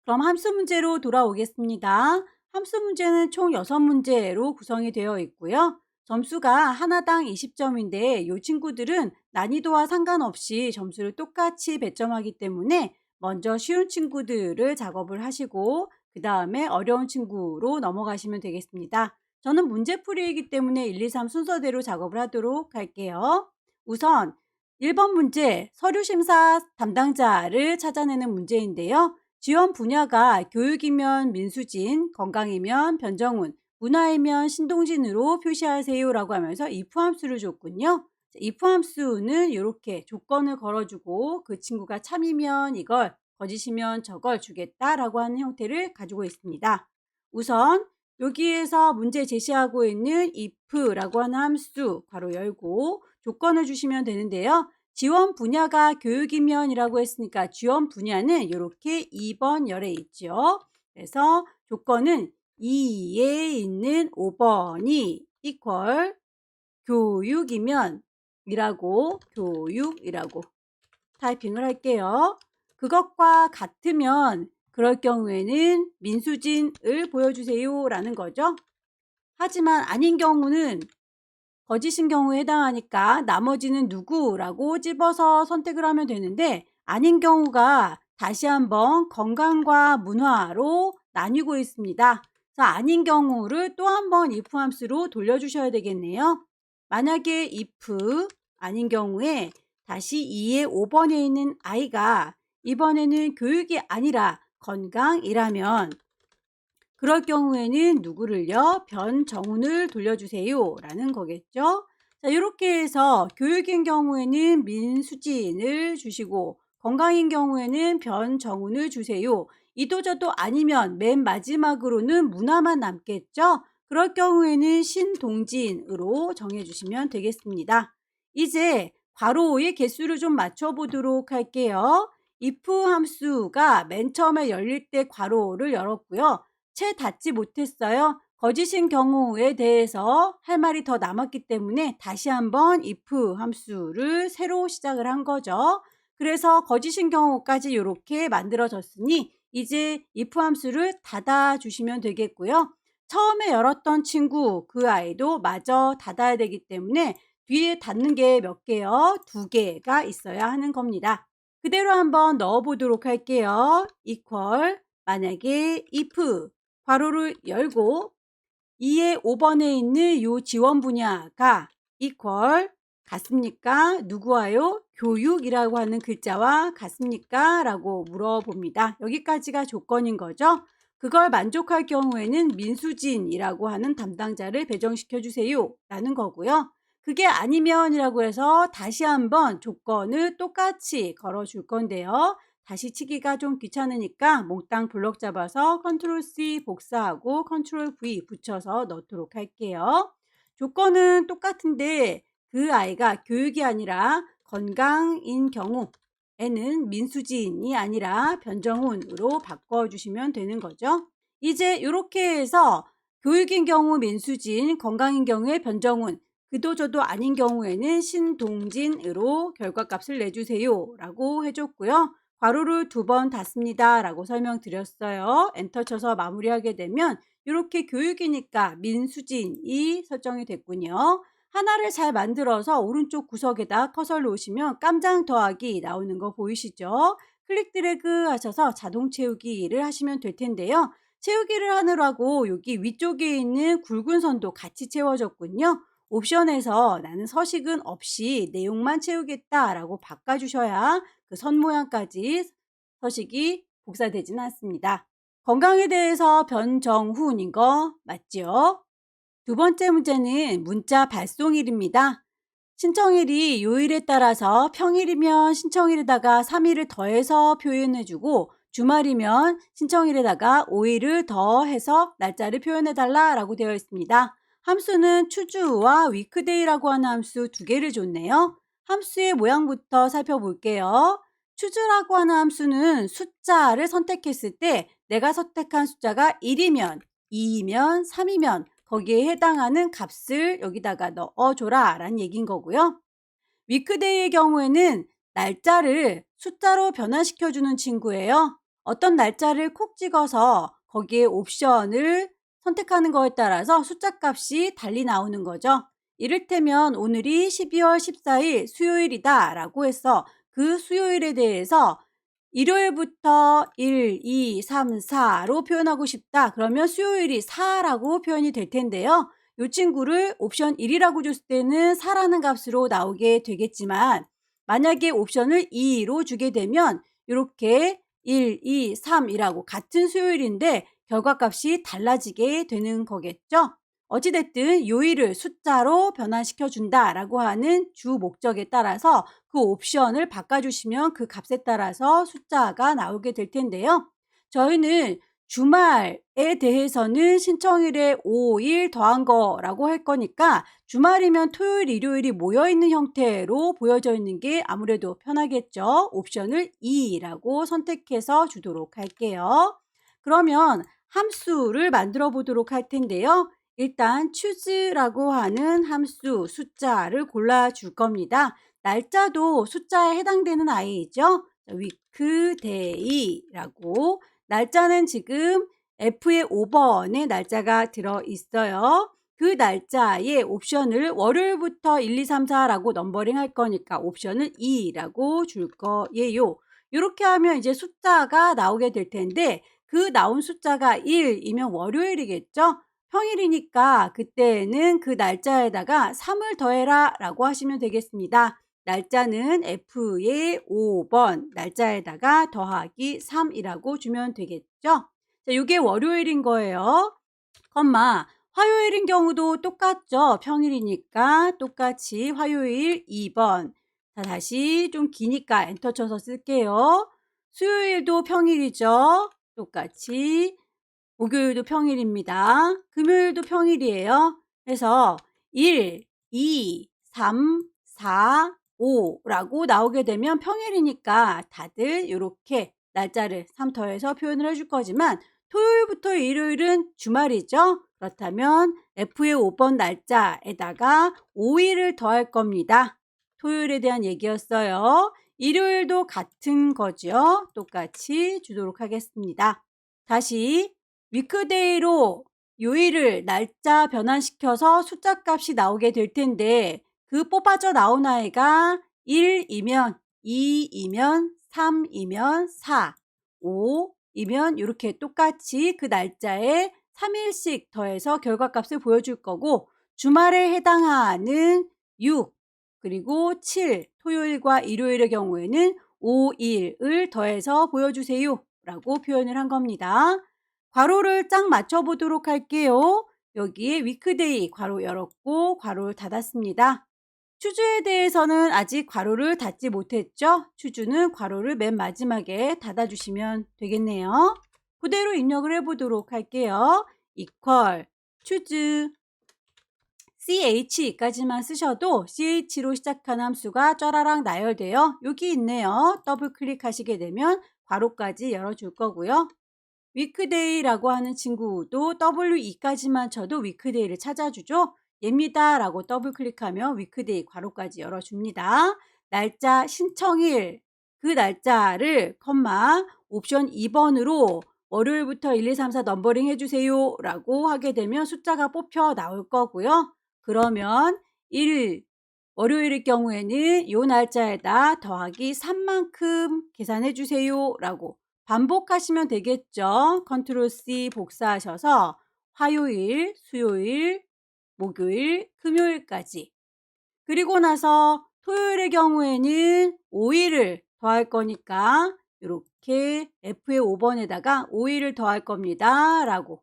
그럼 함수 문제로 돌아오겠습니다. 함수 문제는 총 6문제로 구성이 되어 있고요. 점수가 하나당 20점인데 이 친구들은 난이도와 상관없이 점수를 똑같이 배점하기 때문에 먼저 쉬운 친구들을 작업을 하시고 그 다음에 어려운 친구로 넘어가시면 되겠습니다. 저는 문제풀이이기 때문에 1, 2, 3 순서대로 작업을 하도록 할게요. 우선 1번 문제 서류심사 담당자를 찾아내는 문제인데요. 지원 분야가 교육이면 민수진, 건강이면 변정훈, 문화이면 신동진으로 표시하세요 라고 하면서 if 함수를 줬군요. if 함수는 이렇게 조건을 걸어주고 그 친구가 참이면 이걸, 거짓이면 저걸 주겠다라고 하는 형태를 가지고 있습니다. 우선 여기에서 문제 제시하고 있는 if라고 하는 함수 괄호 열고 조건을 주시면 되는데요. 지원 분야가 교육이면 이라고 했으니까 지원 분야는 이렇게 2번 열에 있죠. 그래서 조건은 2에 있는 5번이 equal 교육이면 교육이라고 타이핑을 할게요. 그것과 같으면 그럴 경우에는 민수진을 보여주세요 라는 거죠. 하지만 아닌 경우는 거짓인 경우에 해당하니까 나머지는 누구라고 집어서 선택을 하면 되는데 아닌 경우가 다시 한번 건강과 문화로 나뉘고 있습니다. 그래서 아닌 경우를 또 한번 if 함수로 돌려주셔야 되겠네요. 만약에 if 아닌 경우에 다시 2의 5번에 있는 아이가 이번에는 교육이 아니라 건강이라면 그럴 경우에는 누구를요? 변정훈을 돌려주세요 라는 거겠죠. 자, 이렇게 해서 교육인 경우에는 민수진을 주시고 건강인 경우에는 변정훈을 주세요. 이도저도 아니면 맨 마지막으로는 문화만 남겠죠. 그럴 경우에는 신동진으로 정해주시면 되겠습니다. 이제 괄호의 개수를 좀 맞춰보도록 할게요. if 함수가 맨 처음에 열릴 때 괄호를 열었고요. 채 닫지 못했어요. 거짓인 경우에 대해서 할 말이 더 남았기 때문에 다시 한번 if 함수를 새로 시작을 한 거죠. 그래서 거짓인 경우까지 이렇게 만들어졌으니 이제 if 함수를 닫아 주시면 되겠고요. 처음에 열었던 친구 그 아이도 마저 닫아야 되기 때문에 뒤에 닫는 게 몇 개요? 2개가 있어야 하는 겁니다. 그대로 한번 넣어 보도록 할게요. equal 만약에 if 괄호를 열고 2의 5번에 있는 요 지원 분야가 equal 같습니까? 누구와요? 교육이라고 하는 글자와 같습니까? 라고 물어봅니다. 여기까지가 조건인 거죠. 그걸 만족할 경우에는 민수진이라고 하는 담당자를 배정시켜 주세요 라는 거고요. 그게 아니면이라고 해서 다시 한번 조건을 똑같이 걸어 줄 건데요. 다시 치기가 좀 귀찮으니까 몽땅 블럭 잡아서 컨트롤 C 복사하고 컨트롤 V 붙여서 넣도록 할게요. 조건은 똑같은데 그 아이가 교육이 아니라 건강인 경우에는 민수진이 아니라 변정훈으로 바꿔주시면 되는 거죠. 이제 이렇게 해서 교육인 경우 민수진, 건강인 경우에 변정훈, 그도저도 아닌 경우에는 신동진으로 결과값을 내주세요 라고 해줬고요. 괄호를 2번 닫습니다 라고 설명드렸어요. 엔터 쳐서 마무리하게 되면 이렇게 교육이니까 민수진이 설정이 됐군요. 하나를 잘 만들어서 오른쪽 구석에다 커서를 놓으시면 깜장 더하기 나오는 거 보이시죠? 클릭 드래그 하셔서 자동 채우기를 하시면 될 텐데요. 채우기를 하느라고 여기 위쪽에 있는 굵은 선도 같이 채워졌군요. 옵션에서 나는 서식은 없이 내용만 채우겠다라고 바꿔주셔야 그 선 모양까지 서식이 복사되지는 않습니다. 건강에 대해서 변정훈인 거 맞죠? 두 번째 문제는 문자 발송일입니다. 신청일이 요일에 따라서 평일이면 신청일에다가 3일을 더해서 표현해주고 주말이면 신청일에다가 5일을 더해서 날짜를 표현해달라 라고 되어 있습니다. 함수는 추주와 위크데이라고 하는 함수 두 개를 줬네요. 함수의 모양부터 살펴볼게요. 추주라고 하는 함수는 숫자를 선택했을 때 내가 선택한 숫자가 1이면 2이면 3이면 거기에 해당하는 값을 여기다가 넣어줘라 라는 얘기인 거고요. 위크데이의 경우에는 날짜를 숫자로 변환시켜주는 친구예요. 어떤 날짜를 콕 찍어서 거기에 옵션을 선택하는 거에 따라서 숫자 값이 달리 나오는 거죠. 이를테면 오늘이 12월 14일 수요일이다 라고 해서 그 수요일에 대해서 일요일부터 1, 2, 3, 4로 표현하고 싶다. 그러면 수요일이 4라고 표현이 될 텐데요. 이 친구를 옵션 1이라고 줬을 때는 4라는 값으로 나오게 되겠지만 만약에 옵션을 2로 주게 되면 이렇게 1, 2, 3이라고 같은 수요일인데 결과값이 달라지게 되는 거겠죠. 어찌됐든 요일을 숫자로 변환시켜 준다라고 하는 주 목적에 따라서 그 옵션을 바꿔주시면 그 값에 따라서 숫자가 나오게 될 텐데요. 저희는 주말에 대해서는 신청일에 5일 더한 거라고 할 거니까 주말이면 토요일, 일요일이 모여있는 형태로 보여져 있는 게 아무래도 편하겠죠. 옵션을 2라고 선택해서 주도록 할게요. 그러면 함수를 만들어 보도록 할 텐데요. 일단 choose라고 하는 함수 숫자를 골라줄 겁니다. 날짜도 숫자에 해당되는 아이죠. weekday라고 날짜는 지금 F의 5번에 날짜가 들어있어요. 그 날짜에 옵션을 월요일부터 1, 2, 3, 4라고 넘버링 할 거니까 옵션을 2라고 줄 거예요. 이렇게 하면 이제 숫자가 나오게 될 텐데 그 나온 숫자가 1이면 월요일이겠죠? 평일이니까 그때는 그 날짜에다가 3을 더해라 라고 하시면 되겠습니다. 날짜는 F의 5번 날짜에다가 더하기 3이라고 주면 되겠죠. 자, 이게 월요일인 거예요. 화요일인 경우도 똑같죠. 평일이니까 똑같이 화요일 2번. 자, 다시 좀 기니까 엔터 쳐서 쓸게요. 수요일도 평일이죠. 똑같이 목요일도 평일입니다. 금요일도 평일이에요. 그래서 1, 2, 3, 4, 5라고 나오게 되면 평일이니까 다들 이렇게 날짜를 3 더해서 표현을 해줄 거지만 토요일부터 일요일은 주말이죠. 그렇다면 F의 5번 날짜에다가 5일을 더할 겁니다. 토요일에 대한 얘기였어요. 일요일도 같은 거죠. 똑같이 주도록 하겠습니다. 다시 위크데이로 요일을 날짜 변환시켜서 숫자 값이 나오게 될 텐데 그 뽑아져 나온 아이가 1이면 2이면 3이면 4, 5이면 이렇게 똑같이 그 날짜에 3일씩 더해서 결과값을 보여줄 거고, 주말에 해당하는 6, 그리고 7, 토요일과 일요일의 경우에는 5일을 더해서 보여주세요 라고 표현을 한 겁니다. 괄호를 짝 맞춰보도록 할게요. 여기에 위크데이 괄호 열었고 괄호를 닫았습니다. 추주에 대해서는 아직 괄호를 닫지 못했죠? 추주는 괄호를 맨 마지막에 닫아주시면 되겠네요. 그대로 입력을 해보도록 할게요. equal 추주 ch까지만 쓰셔도 ch로 시작한 함수가 쫘라락 나열되어 여기 있네요. 더블 클릭하시게 되면 괄호까지 열어줄 거고요. 위크데이라고 하는 친구도 WE까지만 쳐도 위크데이를 찾아주죠. 얘입니다 라고 더블 클릭하면 위크데이 괄호까지 열어줍니다. 날짜 신청일 그 날짜를 옵션 2번으로 월요일부터 1, 2, 3, 4 넘버링 해주세요 라고 하게 되면 숫자가 뽑혀 나올 거고요. 그러면 월요일의 경우에는 이 날짜에다 더하기 3만큼 계산해 주세요 라고 반복하시면 되겠죠. 컨트롤 C 복사하셔서 화요일, 수요일, 목요일, 금요일까지. 그리고 나서 토요일의 경우에는 5일을 더할 거니까 이렇게 F의 5번에다가 5일을 더할 겁니다 라고,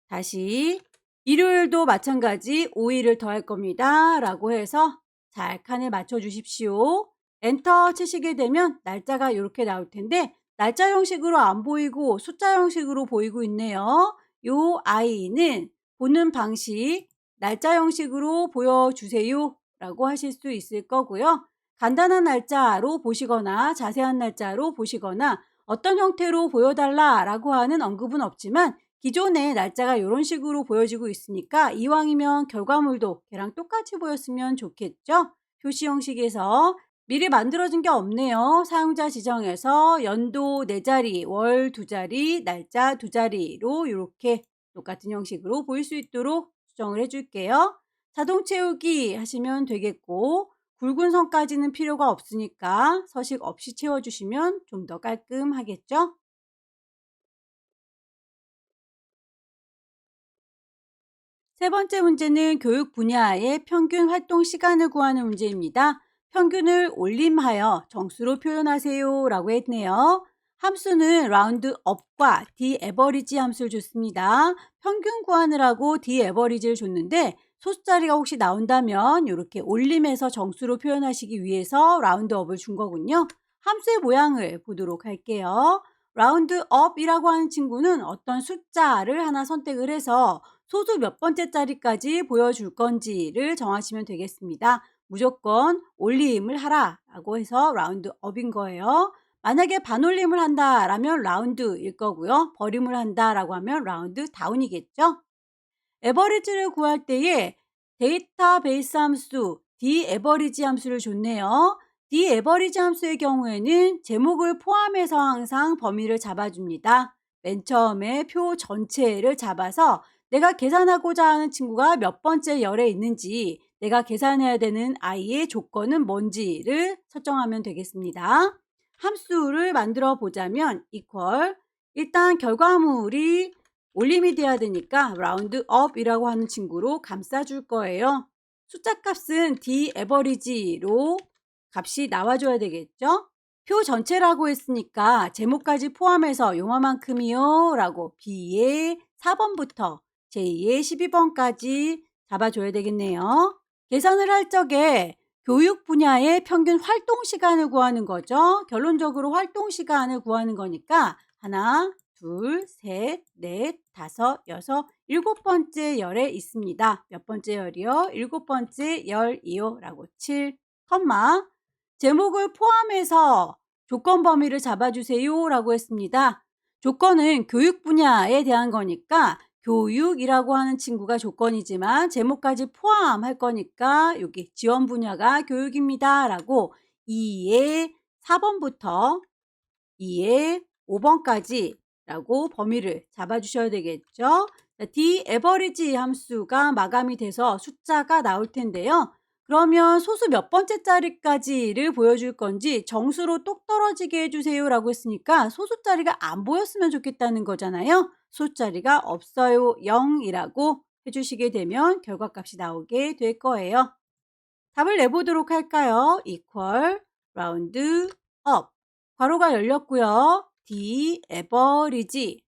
다시 일요일도 마찬가지 5일을 더할 겁니다 라고 해서 잘 칸에 맞춰 주십시오. 엔터 치시게 되면 날짜가 이렇게 나올 텐데 날짜 형식으로 안 보이고 숫자 형식으로 보이고 있네요. 요 아이는 보는 방식 날짜 형식으로 보여주세요 라고 하실 수 있을 거고요. 간단한 날짜로 보시거나 자세한 날짜로 보시거나 어떤 형태로 보여달라 라고 하는 언급은 없지만 기존의 날짜가 이런 식으로 보여지고 있으니까 이왕이면 결과물도 걔랑 똑같이 보였으면 좋겠죠. 표시 형식에서 미리 만들어진 게 없네요. 사용자 지정에서 연도 4자리, 월 2자리, 날짜 2자리로 이렇게 똑같은 형식으로 보일 수 있도록 수정을 해줄게요. 자동 채우기 하시면 되겠고, 굵은 선까지는 필요가 없으니까 서식 없이 채워주시면 좀 더 깔끔하겠죠. 세 번째 문제는 교육 분야의 평균 활동 시간을 구하는 문제입니다. 평균을 올림하여 정수로 표현하세요 라고 했네요. 함수는 roundup과 daverage 함수를 줬습니다. 평균 구하느라고 daverage를 줬는데 소수자리가 혹시 나온다면 이렇게 올림해서 정수로 표현하시기 위해서 roundup을 준 거군요. 함수의 모양을 보도록 할게요. roundup이라고 하는 친구는 어떤 숫자를 하나 선택을 해서 소수 몇 번째 자리까지 보여줄 건지를 정하시면 되겠습니다. 무조건 올림을 하라 라고 해서 라운드업인 거예요. 만약에 반올림을 한다라면 라운드일 거고요. 버림을 한다라고 하면 라운드 다운이겠죠. 에버리지를 구할 때에 데이터베이스 함수 dAverage 함수를 줬네요. dAverage 함수의 경우에는 제목을 포함해서 항상 범위를 잡아줍니다. 맨 처음에 표 전체를 잡아서 내가 계산하고자 하는 친구가 몇 번째 열에 있는지, 내가 계산해야 되는 i의 조건은 뭔지를 설정하면 되겠습니다. 함수를 만들어 보자면 equal, 일단 결과물이 올림이 돼야 되니까 roundup이라고 하는 친구로 감싸줄 거예요. 숫자 값은 daverage로 값이 나와줘야 되겠죠. 표 전체라고 했으니까 제목까지 포함해서 요만큼이요 라고 B의 4번부터 J의 12번까지 잡아줘야 되겠네요. 계산을 할 적에 교육 분야의 평균 활동 시간을 구하는 거죠. 결론적으로 활동 시간을 구하는 거니까 하나, 둘, 셋, 넷, 다섯, 여섯, 7번째 열에 있습니다. 몇 번째 열이요? 7번째 열이요 라고 7, 제목을 포함해서 조건 범위를 잡아주세요 라고 했습니다. 조건은 교육 분야에 대한 거니까 교육이라고 하는 친구가 조건이지만 제목까지 포함할 거니까 여기 지원 분야가 교육입니다 라고 2의 4번부터 2의 5번까지 라고 범위를 잡아주셔야 되겠죠. dAverage 함수가 마감이 돼서 숫자가 나올 텐데요. 그러면 소수 몇 번째 자리까지를 보여줄 건지 정수로 똑 떨어지게 해주세요 라고 했으니까 소수 자리가 안 보였으면 좋겠다는 거잖아요. 소수자리가 없어요. 0이라고 해주시게 되면 결과값이 나오게 될 거예요. 답을 내보도록 할까요? equal, round up. 괄호가 열렸고요. the average.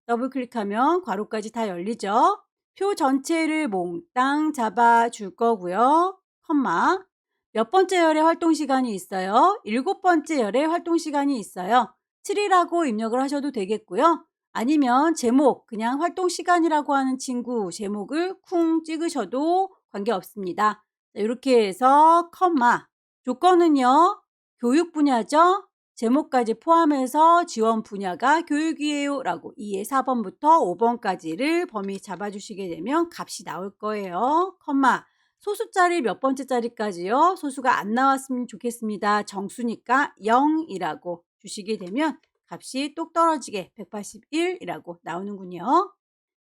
더블 클릭하면 괄호까지 다 열리죠. 표 전체를 몽땅 잡아줄 거고요. 컴마. 몇 번째 열의 활동 시간이 있어요? 7번째 열의 활동 시간이 있어요. 7이라고 입력을 하셔도 되겠고요. 아니면 제목, 그냥 활동 시간이라고 하는 친구 제목을 쿵 찍으셔도 관계없습니다. 이렇게 해서 컴마. 조건은요. 교육 분야죠. 제목까지 포함해서 지원 분야가 교육이에요 라고 2의 4번부터 5번까지를 범위 잡아주시게 되면 값이 나올 거예요. 컴마. 소수자리 몇 번째 자리까지요? 소수가 안 나왔으면 좋겠습니다. 정수니까 0이라고 주시게 되면 값이 똑 떨어지게 181이라고 나오는군요.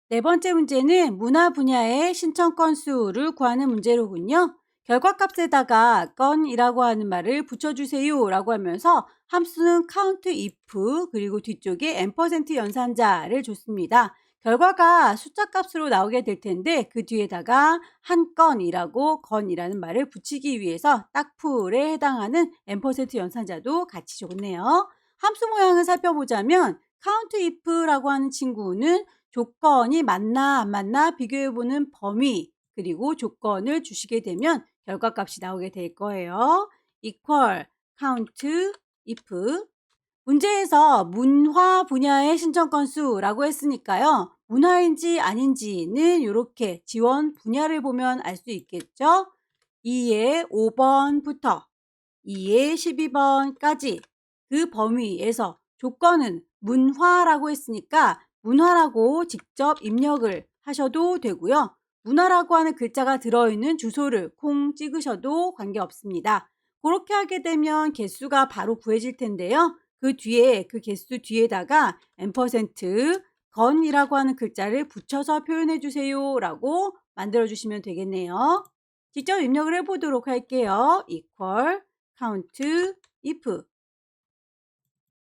네 번째 문제는 문화 분야의 신청 건수를 구하는 문제로군요. 결과값에다가 건이라고 하는 말을 붙여주세요 라고 하면서 함수는 count if 그리고 뒤쪽에 %% 연산자를 줬습니다. 결과가 숫자 값으로 나오게 될 텐데 그 뒤에다가 한 건이라고 건이라는 말을 붙이기 위해서 딱풀에 해당하는 %% 연산자도 같이 줬네요. 함수 모양을 살펴보자면 count if라고 하는 친구는 조건이 맞나 안 맞나 비교해보는 범위 그리고 조건을 주시게 되면 결과값이 나오게 될 거예요. equal count if 문제에서 문화 분야의 신청 건수라고 했으니까요. 문화인지 아닌지는 이렇게 지원 분야를 보면 알 수 있겠죠. 2의 5번부터 2의 12번까지 그 범위에서 조건은 문화라고 했으니까 문화라고 직접 입력을 하셔도 되고요. 문화라고 하는 글자가 들어있는 주소를 콩 찍으셔도 관계없습니다. 그렇게 하게 되면 개수가 바로 구해질 텐데요. 그 뒤에 그 개수 뒤에다가 %, 건이라고 하는 글자를 붙여서 표현해 주세요 라고 만들어 주시면 되겠네요. 직접 입력을 해보도록 할게요. equal count if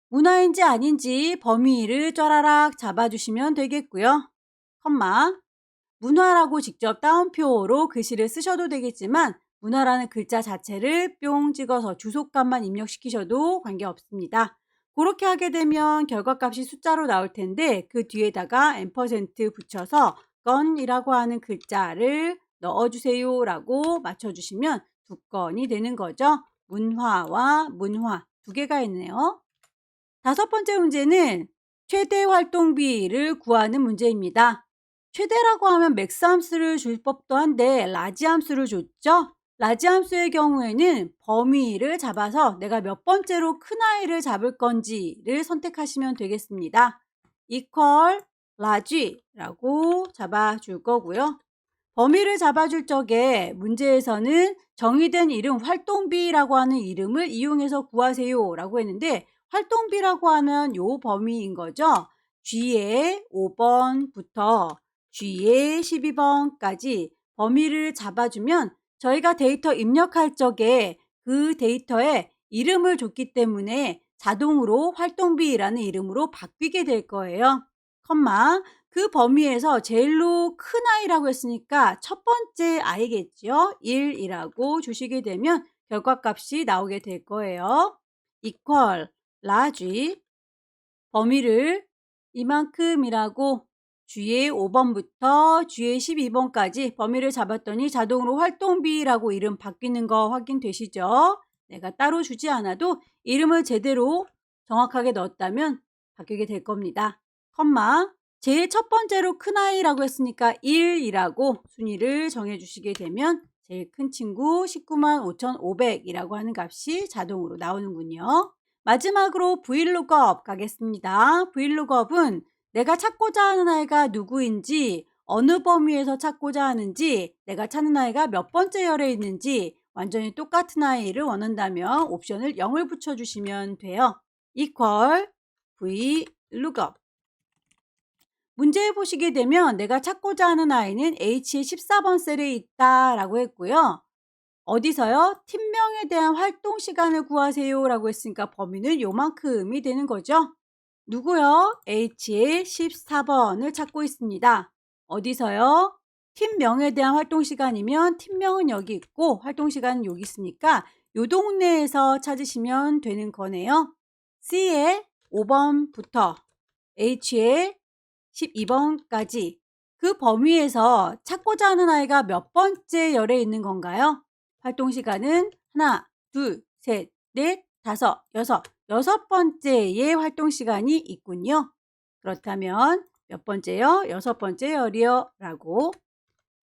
문화인지 아닌지 범위를 쫘라락 잡아주시면 되겠고요. 컴마. 문화라고 직접 따옴표로 글씨를 쓰셔도 되겠지만 문화라는 글자 자체를 뿅 찍어서 주소값만 입력시키셔도 관계없습니다. 그렇게 하게 되면 결과값이 숫자로 나올 텐데 그 뒤에다가 %, 붙여서 건이라고 하는 글자를 넣어주세요 라고 맞춰주시면 두 건이 되는 거죠. 문화와 문화 두 개가 있네요. 다섯 번째 문제는 최대 활동비를 구하는 문제입니다. 최대라고 하면 맥스 함수를 줄 법도 한데 라지 함수를 줬죠. 라지 함수의 경우에는 범위를 잡아서 내가 몇 번째로 큰 아이를 잡을 건지를 선택하시면 되겠습니다. equal large라고 잡아줄 거고요. 범위를 잡아줄 적에 문제에서는 정의된 이름 활동비라고 하는 이름을 이용해서 구하세요 라고 했는데 활동비라고 하면 요 범위인 거죠. G의 5번부터 G의 12번까지 범위를 잡아주면 저희가 데이터 입력할 적에 그 데이터에 이름을 줬기 때문에 자동으로 활동비라는 이름으로 바뀌게 될 거예요. 컴마. 그 범위에서 제일로 큰 아이라고 했으니까 첫 번째 아이겠죠. 1이라고 주시게 되면 결과값이 나오게 될 거예요. equal large 범위를 이만큼이라고 G의 5번부터 G의 12번까지 범위를 잡았더니 자동으로 활동비라고 이름 바뀌는 거 확인되시죠? 내가 따로 주지 않아도 이름을 제대로 정확하게 넣었다면 바뀌게 될 겁니다. 컴마 제일 첫 번째로 큰 아이라고 했으니까 1이라고 순위를 정해 주시게 되면 제일 큰 친구 195,500이라고 하는 값이 자동으로 나오는군요. 마지막으로 VLOOKUP 가겠습니다. VLOOKUP은 내가 찾고자 하는 아이가 누구인지 어느 범위에서 찾고자 하는지 내가 찾는 아이가 몇 번째 열에 있는지 완전히 똑같은 아이를 원한다면 옵션을 0을 붙여주시면 돼요. equal VLOOKUP 문제 보시게 되면 내가 찾고자 하는 아이는 H의 14번 셀에 있다라고 했고요. 어디서요? 팀명에 대한 활동 시간을 구하세요 라고 했으니까 범위는 요만큼이 되는 거죠. 누구요? H의 14번을 찾고 있습니다. 어디서요? 팀명에 대한 활동 시간이면 팀명은 여기 있고 활동 시간은 여기 있으니까 요 동네에서 찾으시면 되는 거네요. C의 5번부터 H의 12번까지 그 범위에서 찾고자 하는 아이가 몇 번째 열에 있는 건가요? 활동 시간은 하나, 둘, 셋, 넷, 다섯, 여섯 번째의 활동 시간이 있군요. 그렇다면 몇 번째요? 여섯 번째 열이요 라고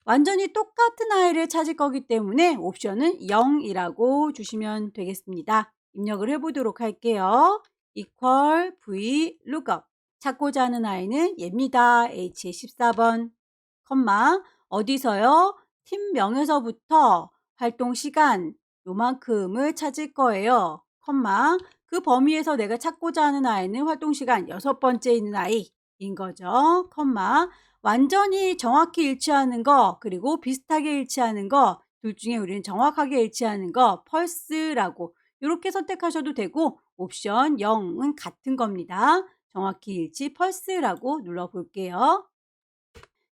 완전히 똑같은 아이를 찾을 거기 때문에 옵션은 0이라고 주시면 되겠습니다. 입력을 해보도록 할게요. equal v lookup 찾고자 하는 아이는 얘입니다. H의 14번 컴마 어디서요? 팀명에서부터 활동 시간 요만큼을 찾을 거예요. 컴마 그 범위에서 내가 찾고자 하는 아이는 활동 시간 6번째 있는 아이인 거죠. 컴마 완전히 정확히 일치하는 거 그리고 비슷하게 일치하는 거 둘 중에 우리는 정확하게 일치하는 거 펄스라고 이렇게 선택하셔도 되고 옵션 0은 같은 겁니다. 정확히 일치 펄스라고 눌러볼게요.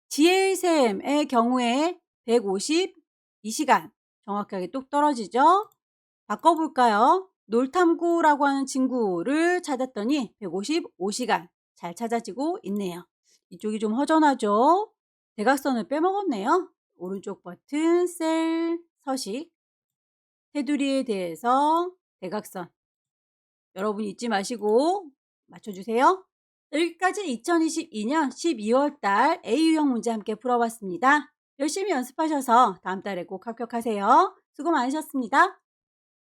지혜의샘의 경우에 152시간 정확하게 뚝 떨어지죠. 바꿔볼까요? 놀탐구라고 하는 친구를 찾았더니 155시간 잘 찾아지고 있네요. 이쪽이 좀 허전하죠? 대각선을 빼먹었네요. 오른쪽 버튼 셀 서식 테두리에 대해서 대각선 여러분 잊지 마시고 맞춰주세요. 여기까지 2022년 12월달 A유형 문제 함께 풀어봤습니다. 열심히 연습하셔서 다음 달에 꼭 합격하세요. 수고 많으셨습니다.